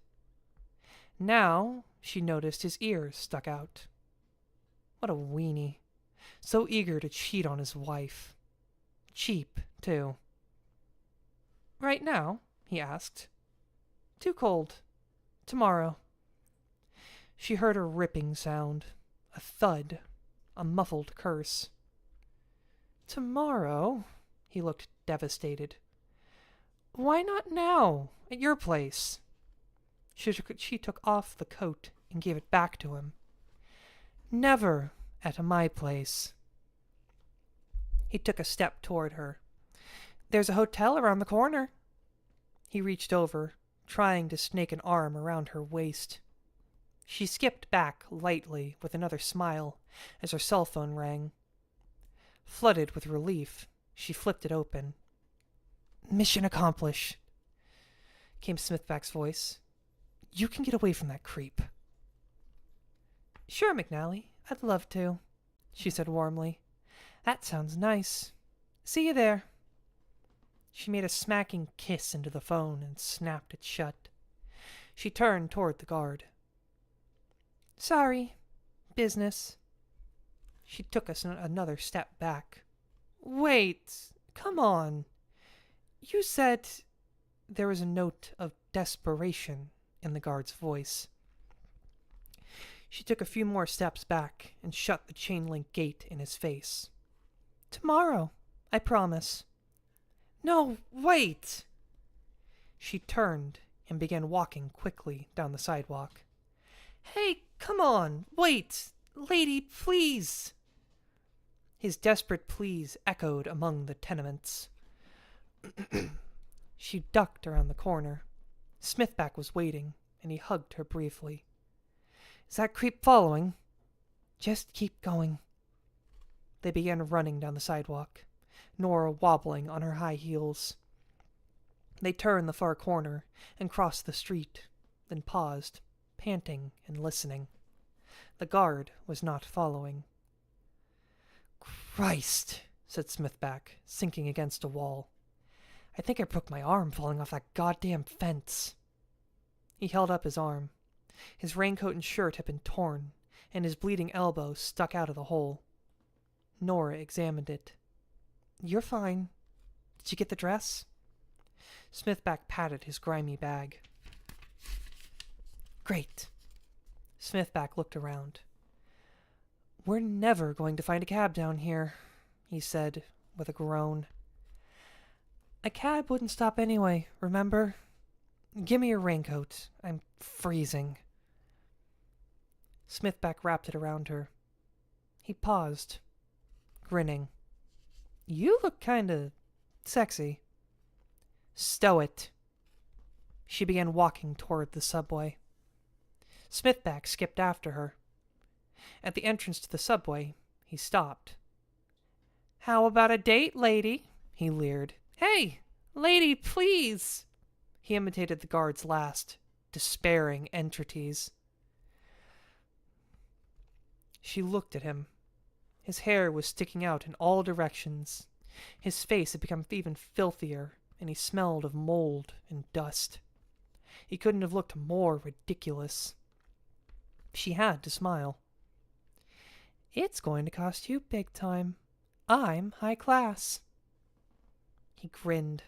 Now she noticed his ears stuck out. What a weenie. So eager to cheat on his wife. Cheap, too. "Right now?" he asked. "Too cold. Tomorrow." She heard a ripping sound, a thud, a muffled curse. "Tomorrow?" He looked devastated. "Why not now, at your place?" She took off the coat and gave it back to him. "Never at my place." He took a step toward her. "There's a hotel around the corner." He reached over, trying to snake an arm around her waist. She skipped back lightly with another smile as her cell phone rang. Flooded with relief, she flipped it open. "Mission accomplished," came Smithback's voice. "You can get away from that creep." "Sure, McNally. I'd love to," she said warmly. "That sounds nice. See you there." She made a smacking kiss into the phone and snapped it shut. She turned toward the guard. "Sorry. Business." She took us another step back. "Wait. Come on. You said—" There was a note of desperation in the guard's voice. She took a few more steps back and shut the chain-link gate in his face. "Tomorrow, I promise." "No, wait!" She turned and began walking quickly down the sidewalk. "Hey, come on, wait! Lady, please!" His desperate pleas echoed among the tenements. She ducked around the corner. Smithback was waiting, and he hugged her briefly. "Is that creep following?" "Just keep going." They began running down the sidewalk, Nora wobbling on her high heels. They turned the far corner and crossed the street, then paused, panting and listening. The guard was not following. "Christ," said Smithback, sinking against a wall. "I think I broke my arm falling off that goddamn fence." He held up his arm. His raincoat and shirt had been torn, and his bleeding elbow stuck out of the hole. Nora examined it. "You're fine. Did you get the dress?" Smithback patted his grimy bag. "Great." Smithback looked around. "We're never going to find a cab down here," he said with a groan. "A cab wouldn't stop anyway, remember? Give me your raincoat. I'm freezing." Smithback wrapped it around her. He paused, grinning. "You look kinda sexy." "Stow it." She began walking toward the subway. Smithback skipped after her. At the entrance to the subway, he stopped. "How about a date, lady?" he leered. "Hey, lady, please!" He imitated the guard's last, despairing entreaties. She looked at him. His hair was sticking out in all directions. His face had become even filthier, and he smelled of mold and dust. He couldn't have looked more ridiculous. She had to smile. "It's going to cost you big time. I'm high class." He grinned.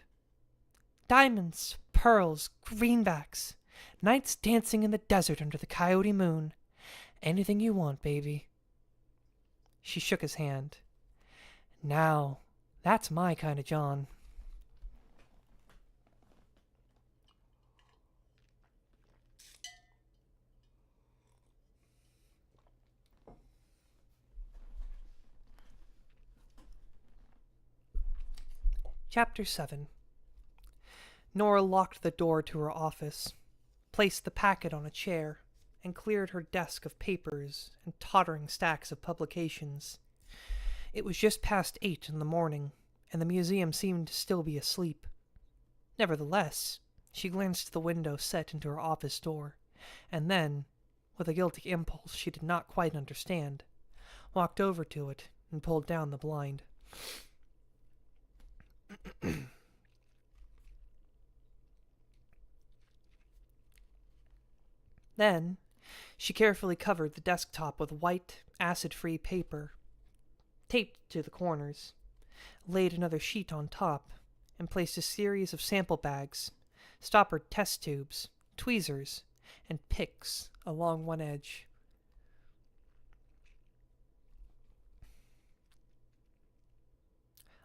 "Diamonds, pearls, greenbacks, nights dancing in the desert under the coyote moon. Anything you want, baby." She shook his hand. "Now, that's my kind of John." Chapter 7. Nora locked the door to her office, placed the packet on a chair, and cleared her desk of papers and tottering stacks of publications. It was just past 8 in the morning, and the museum seemed to still be asleep. Nevertheless, she glanced at the window set into her office door, and then, with a guilty impulse she did not quite understand, walked over to it and pulled down the blind. Then, she carefully covered the desktop with white, acid-free paper, taped to the corners, laid another sheet on top, and placed a series of sample bags, stoppered test tubes, tweezers, and picks along one edge.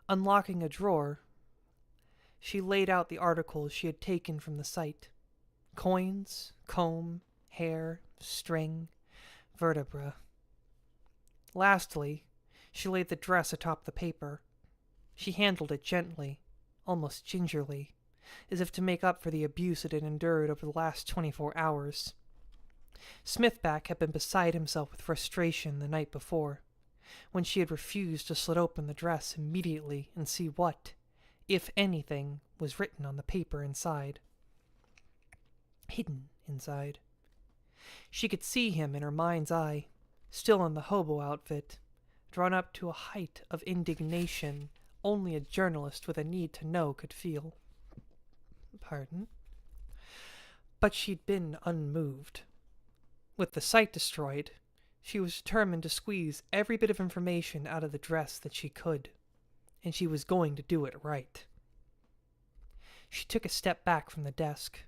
Unlocking a drawer, she laid out the articles she had taken from the site: coins, comb, hair, string, vertebra. Lastly, she laid the dress atop the paper. She handled it gently, almost gingerly, as if to make up for the abuse it had endured over the last 24 hours. Smithback had been beside himself with frustration the night before, when she had refused to slit open the dress immediately and see what, if anything, was written on the paper inside. Hidden inside. She could see him in her mind's eye, still in the hobo outfit, drawn up to a height of indignation only a journalist with a need to know could feel. Pardon? But she'd been unmoved. With the sight destroyed, she was determined to squeeze every bit of information out of the dress that she could, and she was going to do it right. She took a step back from the desk.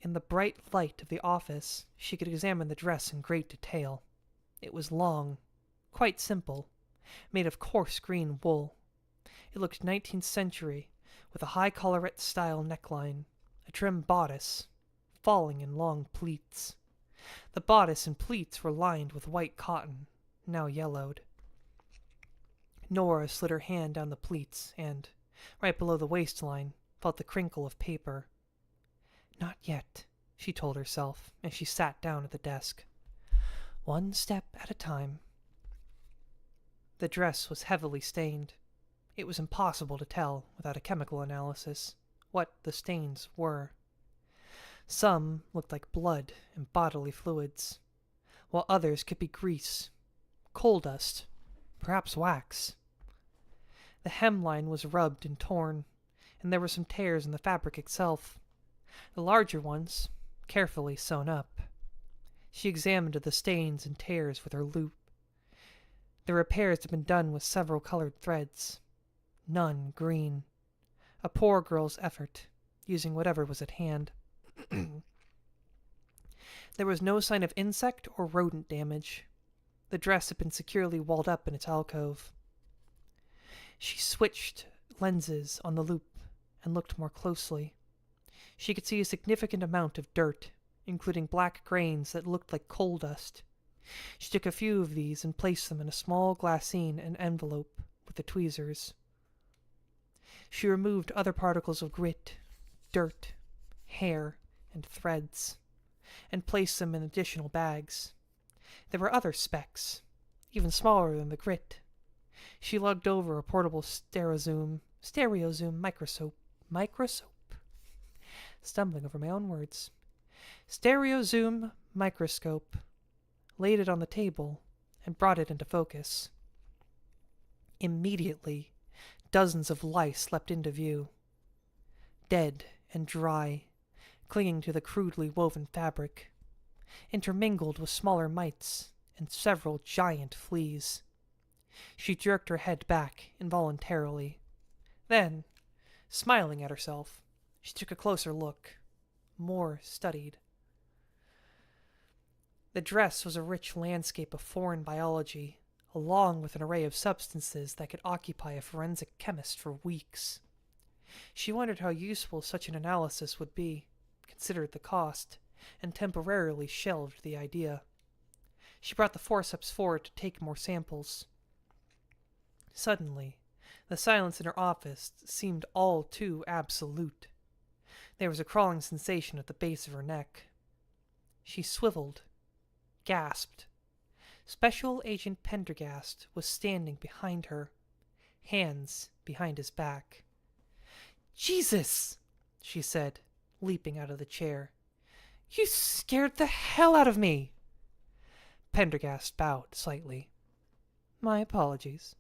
In the bright light of the office, she could examine the dress in great detail. It was long, quite simple, made of coarse green wool. It looked 19th century, with a high collarette-style neckline, a trim bodice, falling in long pleats. The bodice and pleats were lined with white cotton, now yellowed. Nora slid her hand down the pleats and, right below the waistline, felt the crinkle of paper. Not yet, she told herself as she sat down at the desk. One step at a time. The dress was heavily stained. It was impossible to tell, without a chemical analysis, what the stains were. Some looked like blood and bodily fluids, while others could be grease, coal dust, perhaps wax. The hemline was rubbed and torn, and there were some tears in the fabric itself, the larger ones carefully sewn up. She examined the stains and tears with her loupe. The repairs had been done with several colored threads, none green. A poor girl's effort, using whatever was at hand. There was no sign of insect or rodent damage. The dress had been securely walled up in its alcove. She switched lenses on the loupe and looked more closely. She could see a significant amount of dirt, including black grains that looked like coal dust. She took a few of these and placed them in a small glassine and envelope with the tweezers. She removed other particles of grit, dirt, hair, and threads, and placed them in additional bags. There were other specks, even smaller than the grit. She lugged over a portable stereozoom microscope. Stumbling over my own words. Stereozoom microscope, laid it on the table, and brought it into focus. Immediately, dozens of lice leapt into view. Dead and dry, clinging to the crudely woven fabric, intermingled with smaller mites and several giant fleas. She jerked her head back involuntarily. Then, smiling at herself, she took a closer look, more studied. The dress was a rich landscape of foreign biology, along with an array of substances that could occupy a forensic chemist for weeks. She wondered how useful such an analysis would be, considered the cost, and temporarily shelved the idea. She brought the forceps forward to take more samples. Suddenly, the silence in her office seemed all too absolute. There was a crawling sensation at the base of her neck. She swiveled, gasped. Special Agent Pendergast was standing behind her, hands behind his back. "Jesus!" she said, leaping out of the chair. "You scared the hell out of me!" Pendergast bowed slightly. "My apologies."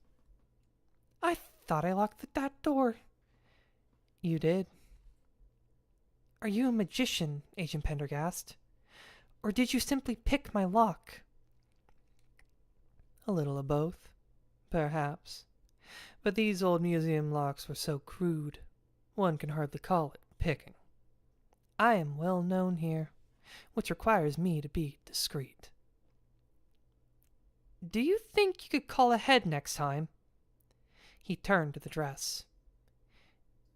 "I thought I locked that door." "You did." "Are you a magician, Agent Pendergast? Or did you simply pick my lock?" "A little of both, perhaps. But these old museum locks were so crude, one can hardly call it picking. I am well known here, which requires me to be discreet." "Do you think you could call ahead next time?" He turned to the dress.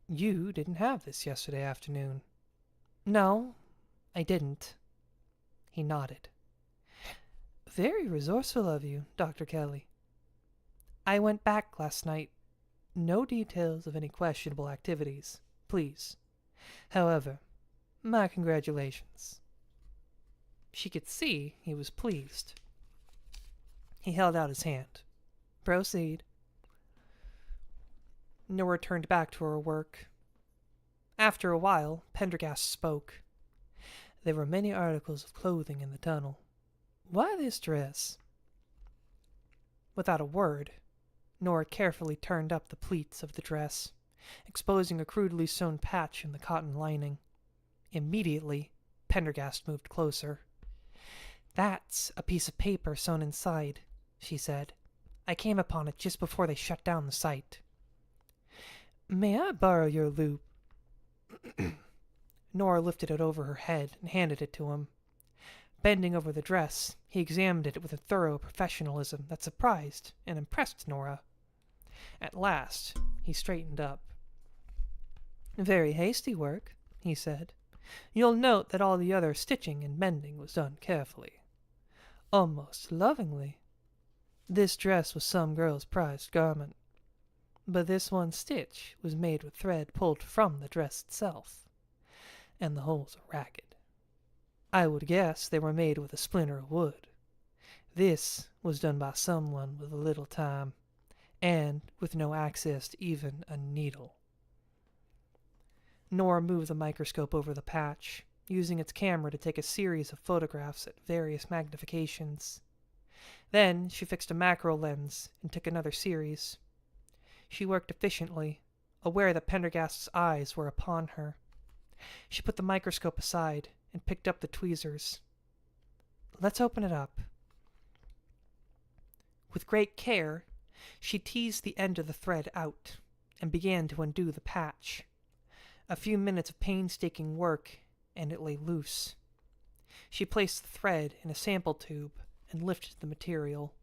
"You didn't have this yesterday afternoon." "No, I didn't." He nodded. "Very resourceful of you, Dr. Kelly." "I went back last night. No details of any questionable activities, please. However, my congratulations." She could see he was pleased. He held out his hand. Proceed. Nora turned back to her work. After a while, Pendergast spoke. There were many articles of clothing in the tunnel. Why this dress? Without a word, Nora carefully turned up the pleats of the dress, exposing a crudely sewn patch in the cotton lining. Immediately, Pendergast moved closer. That's a piece of paper sewn inside, she said. I came upon it just before they shut down the site. May I borrow your loop? Nora lifted it over her head and handed it to him. Bending over the dress, he examined it with a thorough professionalism that surprised and impressed Nora. At last, he straightened up. Very hasty work, he said. You'll note that all the other stitching and mending was done carefully. Almost lovingly. This dress was some girl's prized garment. But this one stitch was made with thread pulled from the dress itself, and the holes are ragged. I would guess they were made with a splinter of wood. This was done by someone with a little time, and with no access to even a needle. Nora moved the microscope over the patch, using its camera to take a series of photographs at various magnifications. Then she fixed a macro lens and took another series. She worked efficiently, aware that Pendergast's eyes were upon her. She put the microscope aside and picked up the tweezers. Let's open it up. With great care, she teased the end of the thread out and began to undo the patch. A few minutes of painstaking work, and it lay loose. She placed the thread in a sample tube and lifted the material.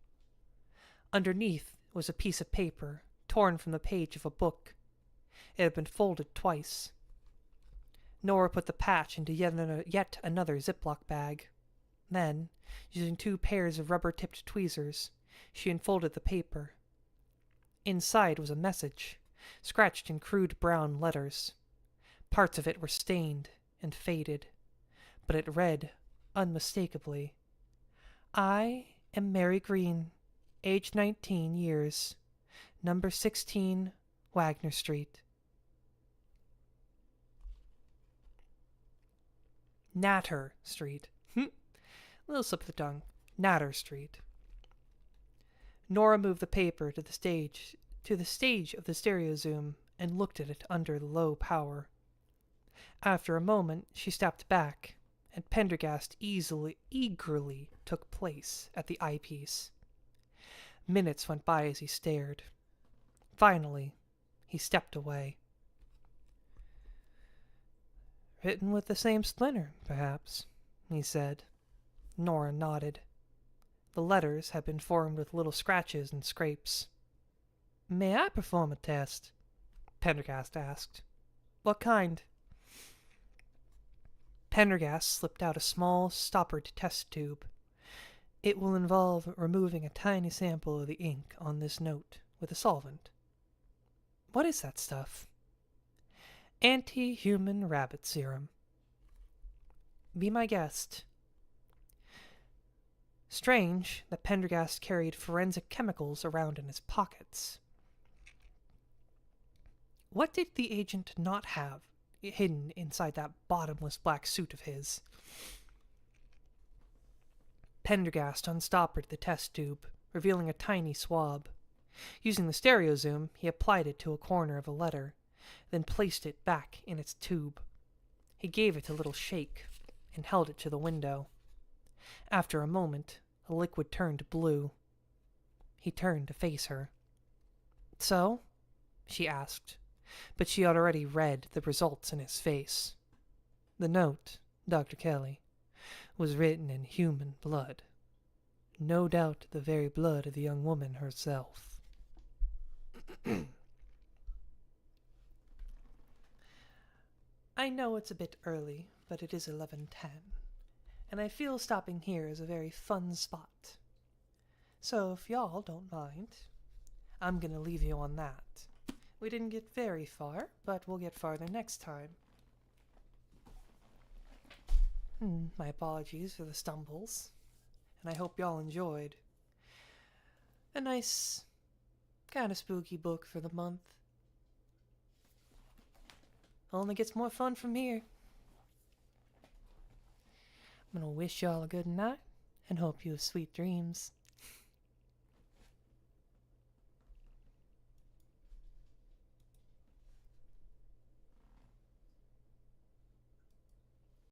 Underneath was a piece of paper torn from the page of a book. It had been folded twice. Nora put the patch into yet another Ziploc bag. Then, using 2 pairs of rubber-tipped tweezers, she unfolded the paper. Inside was a message, scratched in crude brown letters. Parts of it were stained and faded, but it read unmistakably, I am Mary Green, age 19 years, number 16, Wagner Street. Natter Street. Little slip of the tongue. Natter Street. Nora moved the paper to the stage of the stereo zoom and looked at it under the low power. After a moment, she stepped back, and Pendergast eagerly took place at the eyepiece. Minutes went by as he stared. Finally, he stepped away. Written with the same splinter, perhaps, he said. Nora nodded. The letters had been formed with little scratches and scrapes. May I perform a test? Pendergast asked. What kind? Pendergast slipped out a small, stoppered test tube. It will involve removing a tiny sample of the ink on this note with a solvent. What is that stuff? Anti-human rabbit serum. Be my guest. Strange that Pendergast carried forensic chemicals around in his pockets. What did the agent not have hidden inside that bottomless black suit of his? Pendergast unstoppered the test tube, revealing a tiny swab. Using the stereo zoom, he applied it to a corner of a letter, then placed it back in its tube. He gave it a little shake and held it to the window. After a moment, the liquid turned blue. He turned to face her. So? She asked, but she had already read the results in his face. The note, Dr. Kelly, was written in human blood. No doubt the very blood of the young woman herself. I know it's a bit early, but it is 11:10, and I feel stopping here is a very fun spot. So if y'all don't mind, I'm gonna leave you on that. We didn't get very far, but we'll get farther next time. My apologies for the stumbles, and I hope y'all enjoyed. A nice, kind of spooky book for the month. Only gets more fun from here. I'm gonna wish y'all a good night and hope you have sweet dreams.